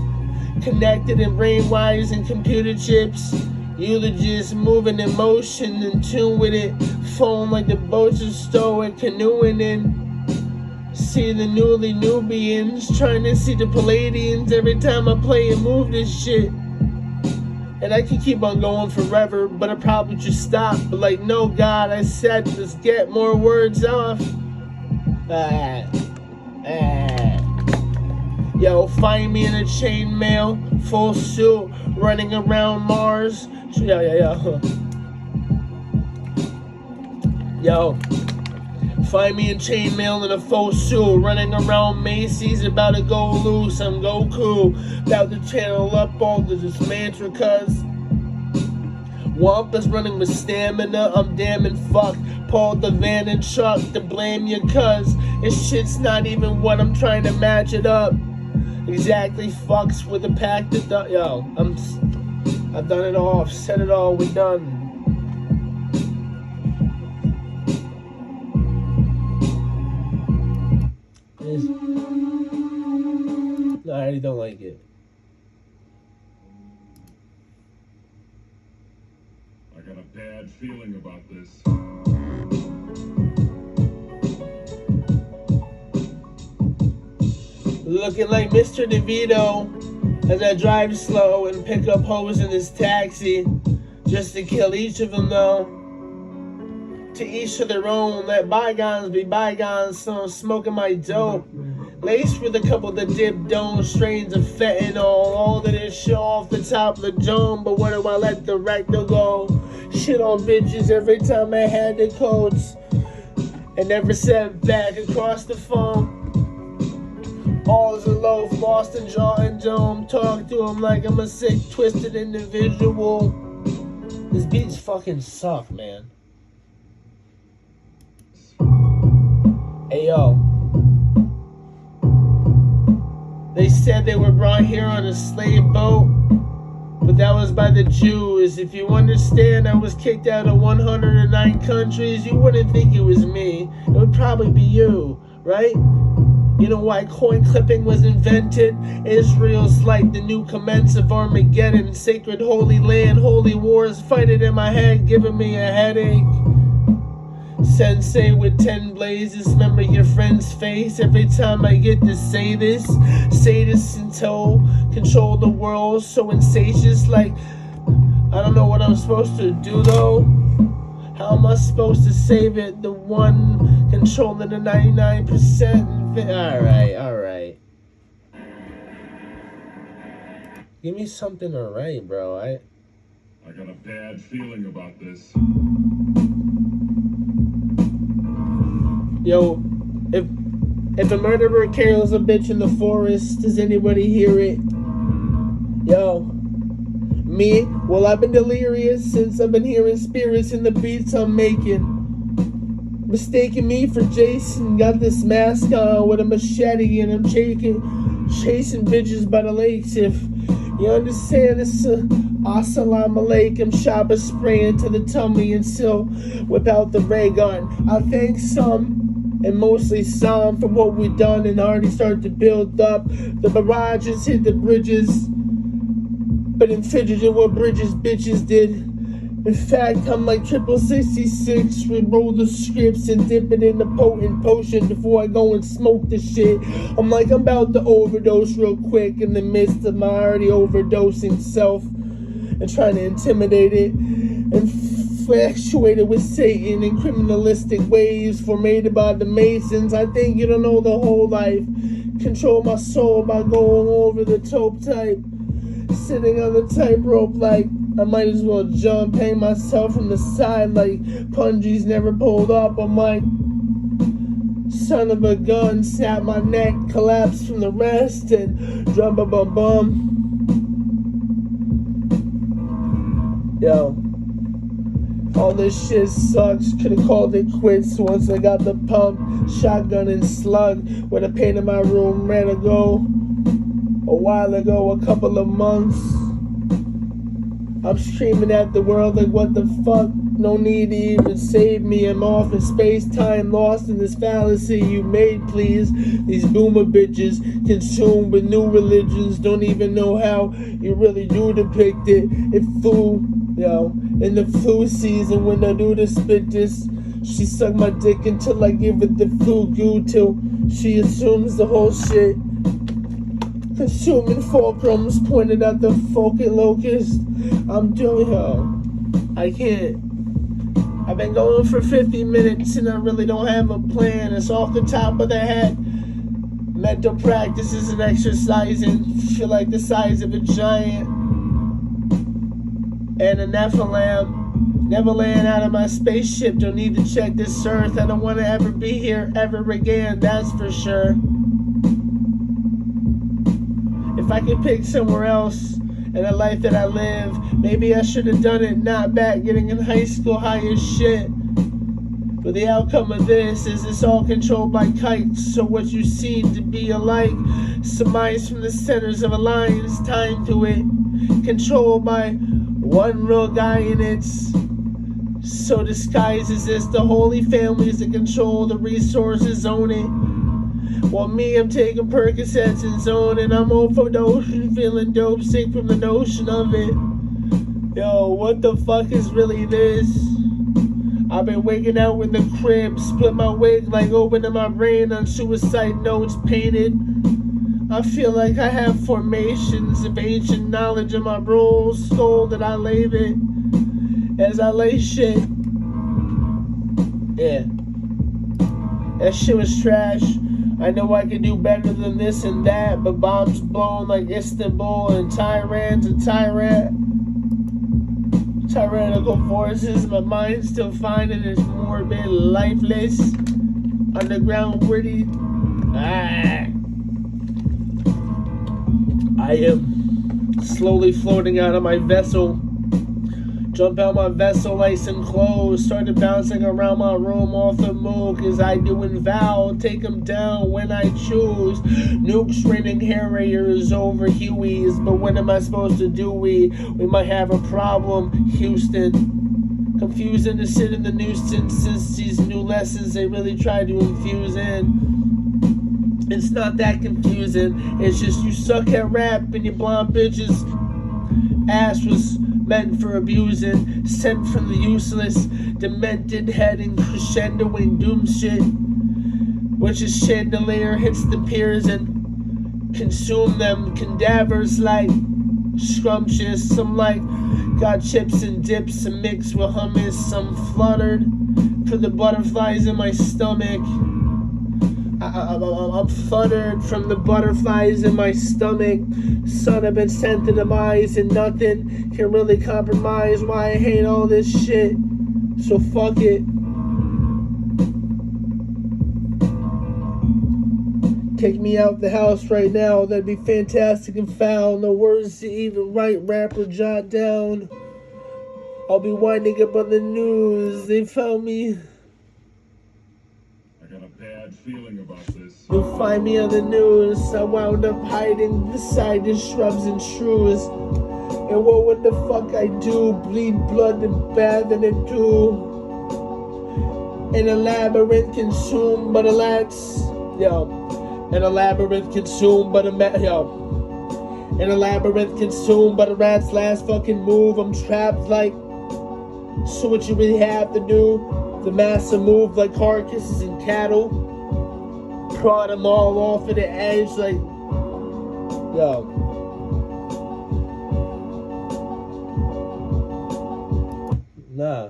Connected in brain wires and computer chips. Eulogists moving in motion, in tune with it. Phone like the boats are stowing, canoeing in. See the newly Nubians, trying to see the Palladians every time I play and move this shit. And I could keep on going forever, but I probably just stop. But like, no, God, I said, let's get more words off. Yo, find me in a chainmail, full suit, running around Mars. Yo, find me in chainmail in a full suit, running around Macy's, about to go loose. I'm Goku, about to channel up all this mantra, cuz Wampa's running with stamina, I'm damn and fuck. Paul the van and Chuck to blame you, cuz this shit's not even what I'm trying to match it up. Exactly, fucks with a pack that yo, I've done it all, I've said it all, we're done. No, I really don't like it. I got a bad feeling about this. Looking like Mr. DeVito as I drive slow and pick up hoes in this taxi, just to kill each of them though. To each of their own, let bygones be bygones, so I'm smoking my dope. Laced with a couple of the dip dome strains of fentanyl, all that is show off the top of the dome, but where do I let the rectal go? Shit on bitches every time I had the coats, and never sent back across the phone. All's a loaf, lost in jaw and dome. Talk to him like I'm a sick, twisted individual. These beats fucking suck, man. Hey yo. They said they were brought here on a slave boat, but that was by the Jews. If you understand, I was kicked out of 109 countries. You wouldn't think it was me. It would probably be you, right? You know why coin clipping was invented? Israel's like the new commence of Armageddon. Sacred holy land, holy wars, fighting in my head, giving me a headache. Sensei with 10 blazes, remember your friend's face every time I get to say this. Sadist in tow, control the world, so insatious, like I don't know what I'm supposed to do though. How am I supposed to save it? The one controlling the 99%. Alright. Give me something to write, bro. I got a bad feeling about this. Yo, if a murderer kills a bitch in the forest, does anybody hear it? Yo, me? Well, I've been delirious since I've been hearing spirits in the beats I'm making. Mistaking me for Jason, got this mask on with a machete and I'm chasing bitches by the lakes. If you understand, it's assalamu alaikum, Shabba spraying to the tummy and still whip out the ray gun. I thank some, and mostly some, for what we've done and already started to build up. The barrages hit the bridges, but in fidgeting what bridges bitches did. In fact, I'm like 66, we roll the scripts and dip it in a potent potion before I go and smoke the shit. I'm like, I'm about to overdose real quick in the midst of my already overdosing self and trying to intimidate it and infatuated with Satan and criminalistic ways formated by the Masons. I think you don't know the whole life. Control my soul by going over the taupe type. Sitting on the tightrope like I might as well jump, hang myself from the side like Punji's never pulled up. I'm like, son of a gun, snap my neck, collapse from the rest, and drum ba bum bum. Yo, all this shit sucks. Could've called it quits once I got the pump, shotgun and slug. With a paint in my room, ran to go. A while ago, a couple of months. I'm screaming at the world like, what the fuck? No need to even save me. I'm off in space-time, lost in this fallacy you made, please. These boomer bitches consumed with new religions don't even know how you really do depict it. It flew, yo, in the flu season when I do the spit this. She sucked my dick until I give it the flu goo till she assumes the whole shit. Consuming fulcrums pointed at the focus locust. I'm doing I can't. I've been going for 50 minutes and I really don't have a plan. It's off the top of the head. Mental practices and exercising. Feel like the size of a giant. And a Nephilim. Never laying out of my spaceship. Don't need to check this earth. I don't want to ever be here ever again. That's for sure. If I could pick somewhere else in the life that I live, maybe I should have done it, not back getting in high school high as shit. But the outcome of this is it's all controlled by kites. So what you seem to be alike, surmised from the centers of a line's time to it, controlled by one real guy and it's so disguised as this. The holy families that control the resources own it. While me, I'm taking Percocets and zoning. I'm overdosing, feeling dope, sick from the notion of it. Yo, what the fuck is really this? I've been waking out in the crib, split my wig like opening my brain on suicide notes painted. I feel like I have formations of ancient knowledge in my bro soul that I lave it as I lay shit. Yeah. That shit was trash. I know I can do better than this and that, but bombs blown like Istanbul and Tehran's a tyrannical forces. My mind's still finding its morbid, lifeless, underground gritty. I am slowly floating out of my vessel. Jump out my vessel, ice and clothes. Started bouncing around my room off the mook as I do in vow. Take them down when I choose. Nukes raining Harriers over Hueys. But what am I supposed to do? We might have a problem, Houston. Confusing to sit in the nuisance since these new lessons they really try to infuse in. It's not that confusing. It's just you suck at rap and your blonde bitches ass was meant for abusing, sent from the useless, demented heading crescendoing doom shit, which is chandelier hits the piers and consume them cadavers like scrumptious. Some like got chips and dips and mixed with hummus. I'm fluttered for the butterflies in my stomach. I'm fluttered from the butterflies in my stomach. Son, I've been sent to demise and nothing can really compromise why I hate all this shit. So fuck it. Take me out the house right now. That'd be fantastic and foul. No words to even write, rap, or jot down. I'll be winding up on the news. They found me. I got a bad feeling about this. You'll find me on the news. I wound up hiding beside the shrubs and shrews. And what would the fuck I do? Bleed blood and bathe in it too. In a labyrinth consumed, but alas, yo. In a labyrinth consumed, but in a labyrinth consumed, but a rat's last fucking move. I'm trapped like. So what you really have to do? The massa move like carcasses and cattle. Prod them all off of the edge like, yo. Nah.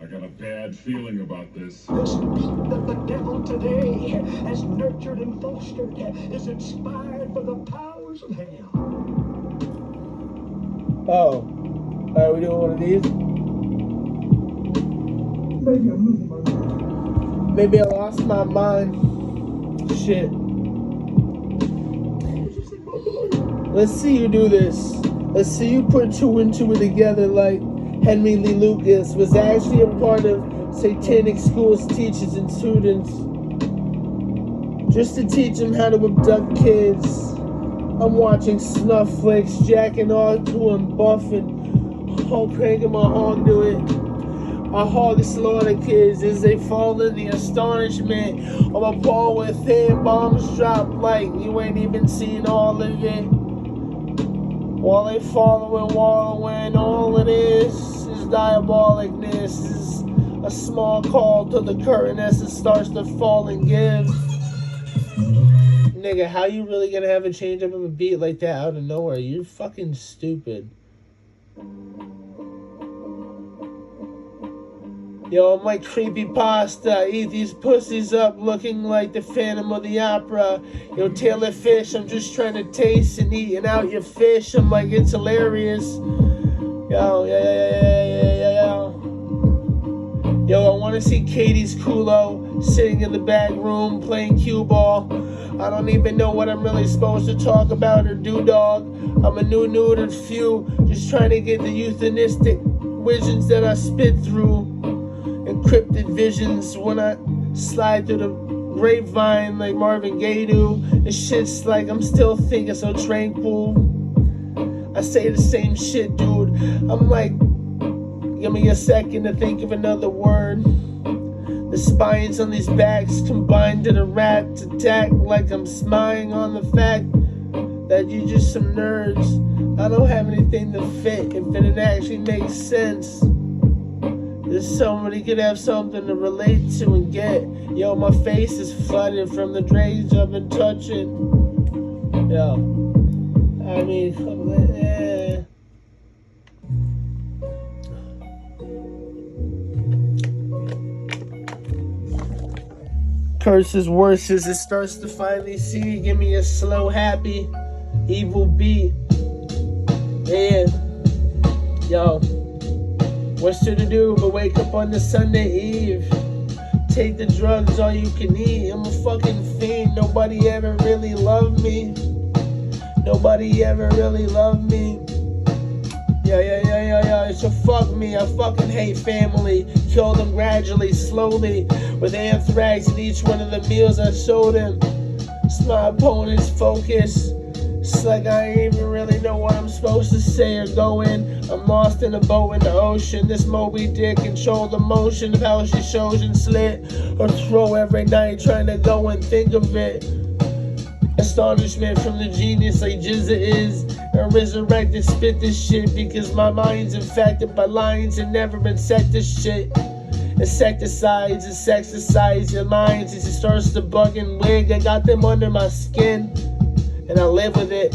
I got a bad feeling about this. This beat that the devil today has nurtured and fostered is inspired by the powers of hell. Oh. Are we doing one of these? Maybe I'm losing my mind. Maybe I lost my mind. Shit. Let's see you do this. Let's see you put two and two together like Henry Lee Lucas was actually a part of satanic schools, teachers, and students. Just to teach them how to abduct kids. I'm watching snuff flicks, jacking off to them, buffing, hog cranking my hog to it. I hog slaughter kids as they fall in the astonishment of a ball with hand bombs drop like you ain't even seen all of it. While they following, wallowing, all it is diabolicness. Is a small call to the curtain as it starts to fall and give. nigga, how you really gonna have a change up of a beat like that out of nowhere? You're fucking stupid. Yo, I'm like creepy pasta. I eat these pussies up looking like the Phantom of the Opera. Yo, Taylor Fish, I'm just trying to taste and eating out your fish. I'm like, it's hilarious. Yo. Yo, I want to see Katie's Kulo sitting in the back room playing cue ball. I don't even know what I'm really supposed to talk about or do, dog. I'm a new neutered few, just trying to get the euthanistic visions that I spit through. Encrypted visions when I slide through the grapevine like Marvin Gaye do. This shit's like I'm still thinking so tranquil. I say the same shit, dude. I'm like, give me a second to think of another word. The spines on these backs combined to the rat's attack, like I'm spying on the fact that you just some nerds. I don't have anything to fit if it actually makes sense. There's somebody could have something to relate to and get. Yo, my face is flooded from the dregs I've been touching. Yo, I mean, Curses worse as it starts to finally see. Give me a slow, happy, evil beat. Yeah. Yo. What's there to do but wake up on the Sunday Eve? Take the drugs all you can eat. I'm a fucking fiend. Nobody ever really loved me. Nobody ever really loved me. Yeah. So fuck me. I fucking hate family. Kill them gradually, slowly, with anthrax in each one of the meals I showed him. It's my opponent's focus. It's like I ain't even really know what I'm supposed to say or go in. I'm lost in a boat in the ocean. This Moby Dick control the motion of how she shows and slit or throw every night trying to go and think of it. Astonishment from the genius like Jizza is. And resurrect and spit this shit because my mind's infected by lines and never been set this shit. Insecticides and sexicides your minds as it starts to bug and wig. I got them under my skin. And I live with it,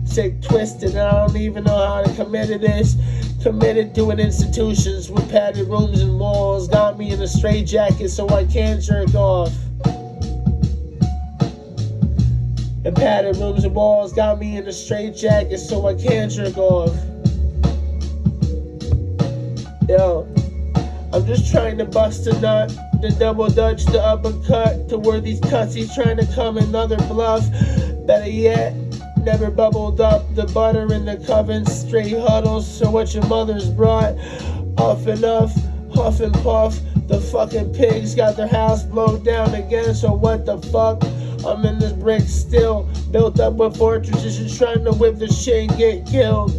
sick, twisted, and I don't even know how to commit to this. Committed to an institutions with padded rooms and walls. Got me in a straitjacket so I can't jerk off. And padded rooms and walls got me in a straitjacket so I can't jerk off. Yo, I'm just trying to bust a nut, the double dutch, the uppercut, to where these cuts he's trying to come another bluff. Better yet, never bubbled up the butter in the coven, straight huddles. So what your mother's brought, off enough, huff and puff. The fucking pigs got their house blown down again. So what the fuck? I'm in this brick still, built up with fortresses, just trying to whip the shit and get killed.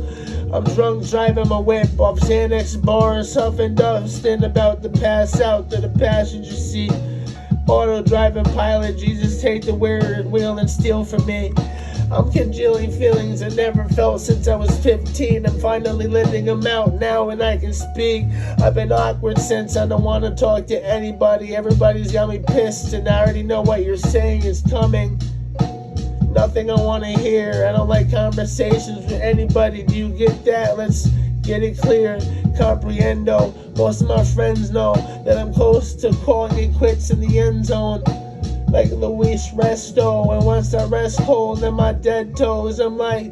I'm drunk driving my whip off Xanax bars, huffing dusting about to pass out to the passenger seat. Auto driving pilot, Jesus, take the steering wheel and steal from me. I'm congealing feelings I never felt since I was 15. I'm finally letting them out now and I can speak. I've been awkward since I don't want to talk to anybody. Everybody's got me pissed and I already know what you're saying is coming. Nothing I want to hear. I don't like conversations with anybody. Do you get that? Let's get it clear. Comprehendo. Most of my friends know that I'm close to calling it quits in the end zone. Like Luis Resto. And once I rest cold in my dead toes, I'm like,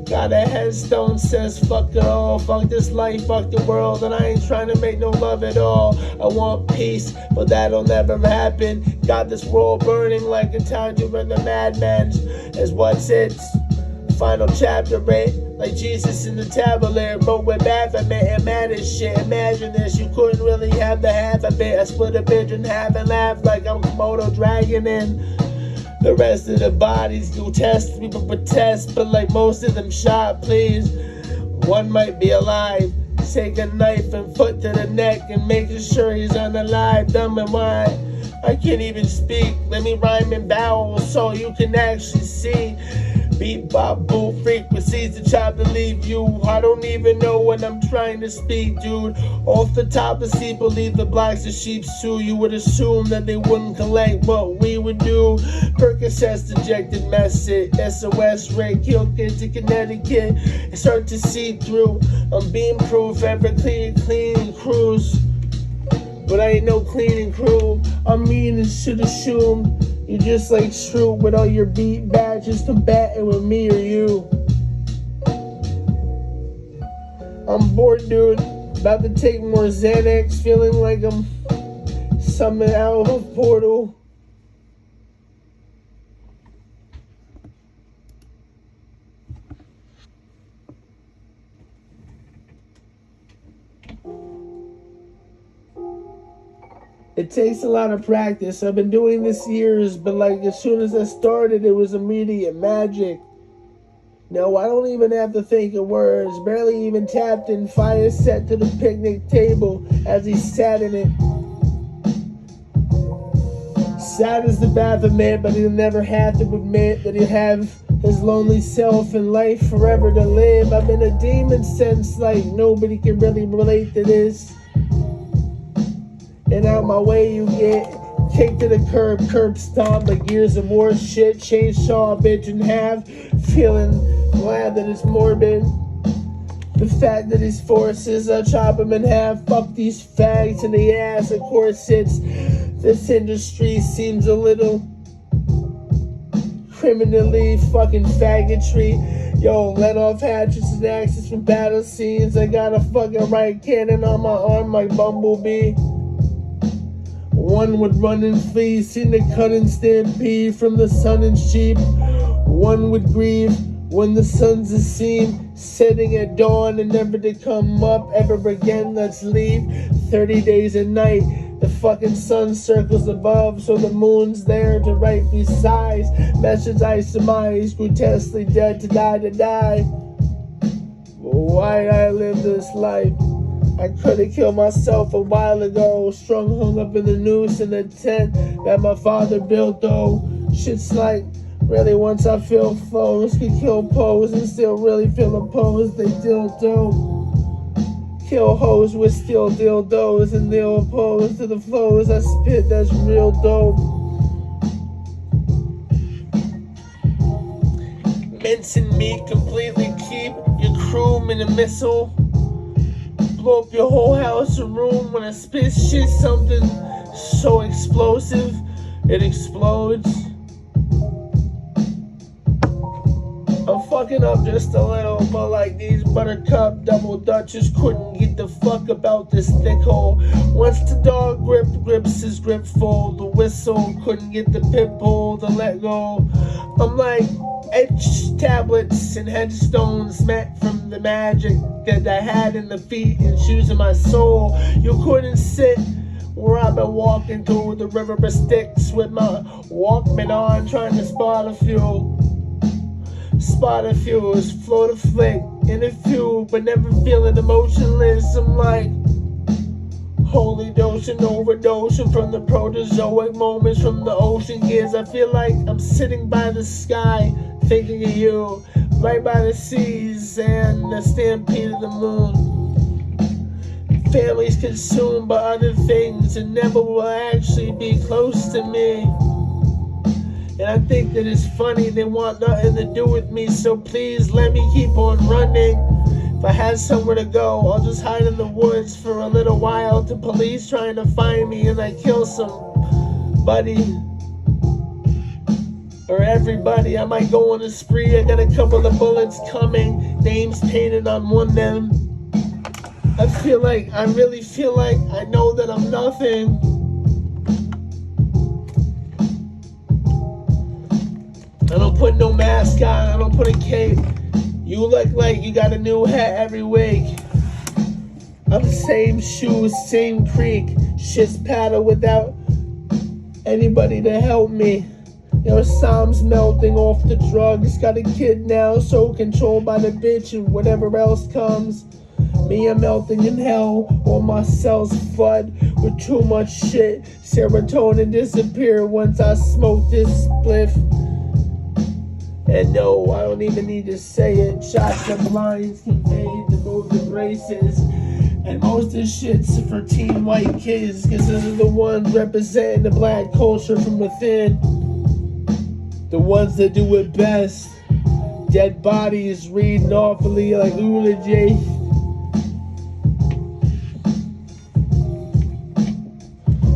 got a headstone says fuck it all. Fuck this life, fuck the world. And I ain't trying to make no love at all. I want peace, but that'll never happen. Got this world burning like a tattoo in the madman's. Is what's its final chapter, right? Like Jesus in the tablet, wrote with Baphomet and mad as shit. Imagine this, you couldn't really have the half of it. I split a bitch in half and laughed like I'm Komodo dragging in. The rest of the bodies do test, people protest, but like most of them shot, please. One might be alive. Take a knife and foot to the neck and making sure he's unalive. Dumb and wide. I can't even speak. Let me rhyme in vowels so you can actually see. Beat bop boo frequencies to try to leave you. I don't even know what I'm trying to speak, dude. Off the top of sea, believe the blacks are sheep too. You would assume that they wouldn't collect what we would do. Percocets dejected message, SOS rate, killed kids in Connecticut. It's hard to see through. I'm beam proof, ever clean and cruise. But I ain't no cleaning crew. I mean, and should assume you're just like Shrew with all your beat badges combating with me or you. I'm bored, dude. About to take more Xanax, feeling like I'm summoned out of a portal. It takes a lot of practice. I've been doing this years, but like as soon as I started, it was immediate magic. No, I don't even have to think of words. Barely even tapped in. Fire set to the picnic table as he sat in it. Sad as the Baphomet, but he'll never have to admit that he'll have his lonely self and life forever to live. I've been a demon since like nobody can really relate to this. And out my way you get kicked to the curb stomp like years of more shit. Chainsaw a bitch in half, feeling glad that it's morbid. The fact that these forces, I chop them in half. Fuck these fags in the ass. Of course this industry seems a little criminally fucking faggotry. Yo, let off hatchets and axes from battle scenes. I got a fucking right cannon on my arm like Bumblebee. One would run and flee, seen the cut and stampede from the sun and sheep. One would grieve when the sun's a seen, setting at dawn and never to come up ever again. Let's leave 30 days a night. The fucking sun circles above, so the moon's there to right beside. Message I surmise, grotesquely dead to die. Why I live this life? I could've killed myself a while ago. Strung, hung up in the noose in the tent that my father built, though. Shit's like, really, once I feel foes can kill pose and still really feel opposed. They dildo. Kill hoes with steel dildos and they'll oppose to the flows I spit, that's real dope. Mincing meat, completely keep your crew in a missile. Blow up your whole house or room when I spit shit, something so explosive it explodes. I'm fucking up just a little, but like these buttercup double dutchers couldn't get the fuck about this thick hole. Once the dog grips his grip full, the whistle couldn't get the pit bull to let go. I'm like etched tablets and headstones met from the magic that I had in the feet and shoes of my soul. You couldn't sit where I've been walking through the river of sticks with my Walkman on, trying to spot a few. Spot a fuse, float a flick in a few, but never feeling emotionless. I'm like holy dose and overdosing from the protozoic moments from the ocean gears. I feel like I'm sitting by the sky thinking of you, right by the seas and the stampede of the moon. Families consumed by other things and never will actually be close to me. And I think that it's funny, they want nothing to do with me, so please let me keep on running. If I had somewhere to go, I'll just hide in the woods for a little while to police trying to find me and I kill somebody or everybody. I might go on a spree, I got a couple of bullets coming, names painted on one of them. I really feel like I know that I'm nothing. I don't put no mask on, I don't put a cape. You look like you got a new hat every week. I'm the same shoes, same creek. Shit's paddle without anybody to help me. Your Sam's melting off the drugs. Got a kid now, so controlled by the bitch and whatever else comes. Me, I'm melting in hell, all my cells flood with too much shit. Serotonin disappear once I smoke this spliff. And no, I don't even need to say it. Shots and lines conveyed the moves and braces. And most of the shit's for teen white kids, cause they're the ones representing the black culture from within. The ones that do it best. Dead bodies reading awfully like eulogy.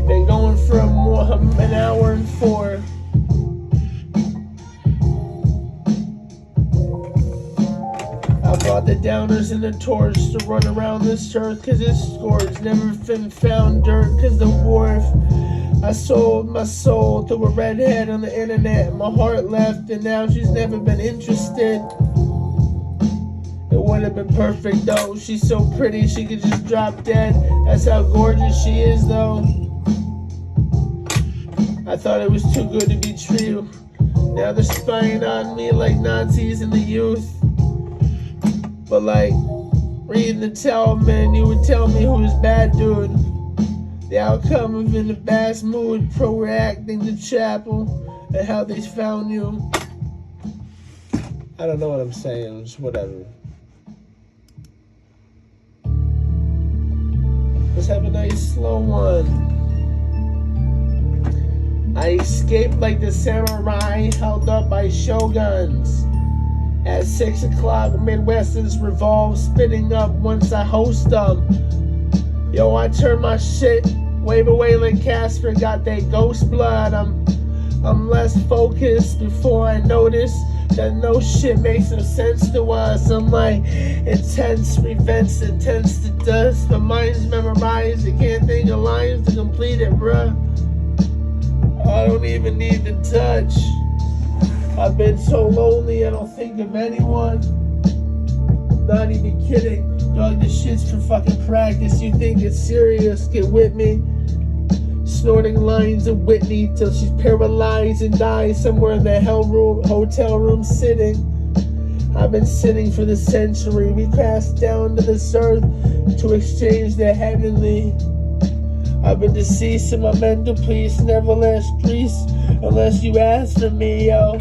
Been going from an hour and 4. I brought the downers and the torch to run around this earth, cause this score's never been found dirt, cause the wharf. I sold my soul to a redhead on the internet. My heart left and now she's never been interested. It would have been perfect though. She's so pretty she could just drop dead. That's how gorgeous she is though. I thought it was too good to be true. Now they're spying on me like Nazis in the youth. But like reading the Talmud, you would tell me who's bad dude. The outcome of in a bad mood, pro-reacting to chapel, and how they found you. I don't know what I'm saying, just whatever. Let's have a nice slow one. I escaped like the samurai held up by shoguns. At 6 o'clock, Midwestern's revolve, spinning up once I host them. Yo, I turn my shit, wave away like Casper, got that ghost blood. I'm less focused before I notice that no shit makes no sense to us. I'm like intense, prevents intense to dust. My mind's memorized, I can't think of lines to complete it, bruh. I don't even need to touch. I've been so lonely, I don't think of anyone. Not even kidding. Dog, this shit's for fucking practice. You think it's serious? Get with me. Snorting lines of Whitney till she's paralyzed and dies somewhere in the hotel room sitting. I've been sitting for the century. We passed down to this earth to exchange the heavenly. I've been deceased in my mental peace, never less grease unless you ask for me, yo.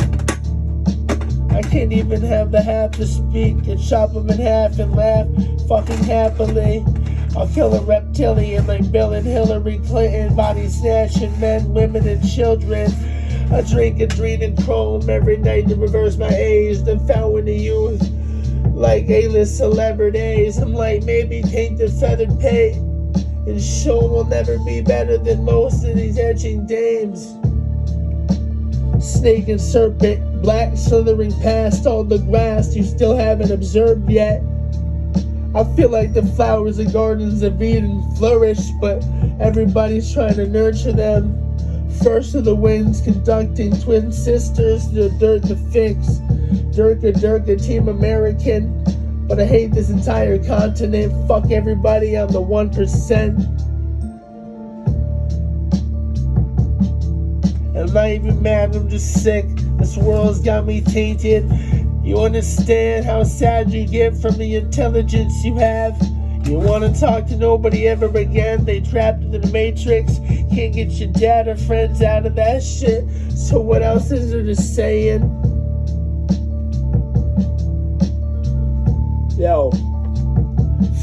I can't even have the half to speak and chop them in half and laugh fucking happily. I'll kill a reptilian like Bill and Hillary Clinton, body snatching men, women, and children. I drink adrenochrome every night to reverse my age, the fountain of youth. Like A-list celebrities, I'm like maybe paint the feathered paint, and show will never be better than most of these etching dames. Snake and serpent, black slithering past all the grass you still haven't observed yet. I feel like the flowers and gardens of Eden flourish, but everybody's trying to nurture them. First of the winds conducting twin sisters, the dirt to fix. Durka, Team American. But I hate this entire continent. Fuck everybody, I'm the 1%. I'm not even mad, I'm just sick. This world's got me tainted. You understand how sad you get from the intelligence you have? You wanna talk to nobody ever again. They trapped in the matrix. Can't get your dad or friends out of that shit. So what else is there to saying? Yo,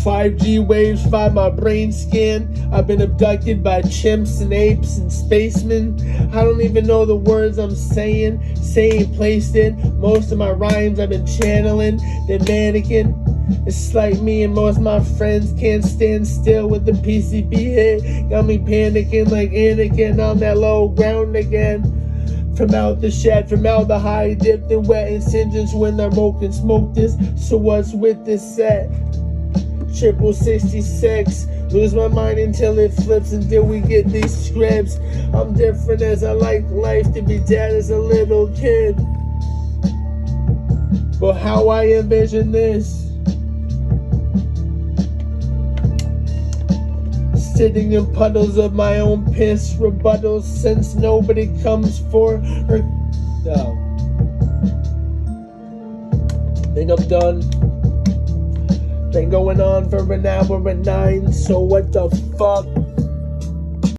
5G waves find my brain scan. I've been abducted by chimps and apes and spacemen. I don't even know the words I'm saying placed in. Most of my rhymes I've been channeling. The mannequin. It's like me and most of my friends can't stand still with the PCB hit. Got me panicking like Anakin on that low ground again. From out the shed, from out the high, dipped in wet and singes when they're smoking smoke this. So what's with this set? 66. Lose my mind until it flips, until we get these scripts. I'm different as I like life to be dead as a little kid. But how I envision this, sitting in puddles of my own piss, rebuttals since nobody comes for her. No. Think I'm done. Been going on for an hour and 9, so what the fuck?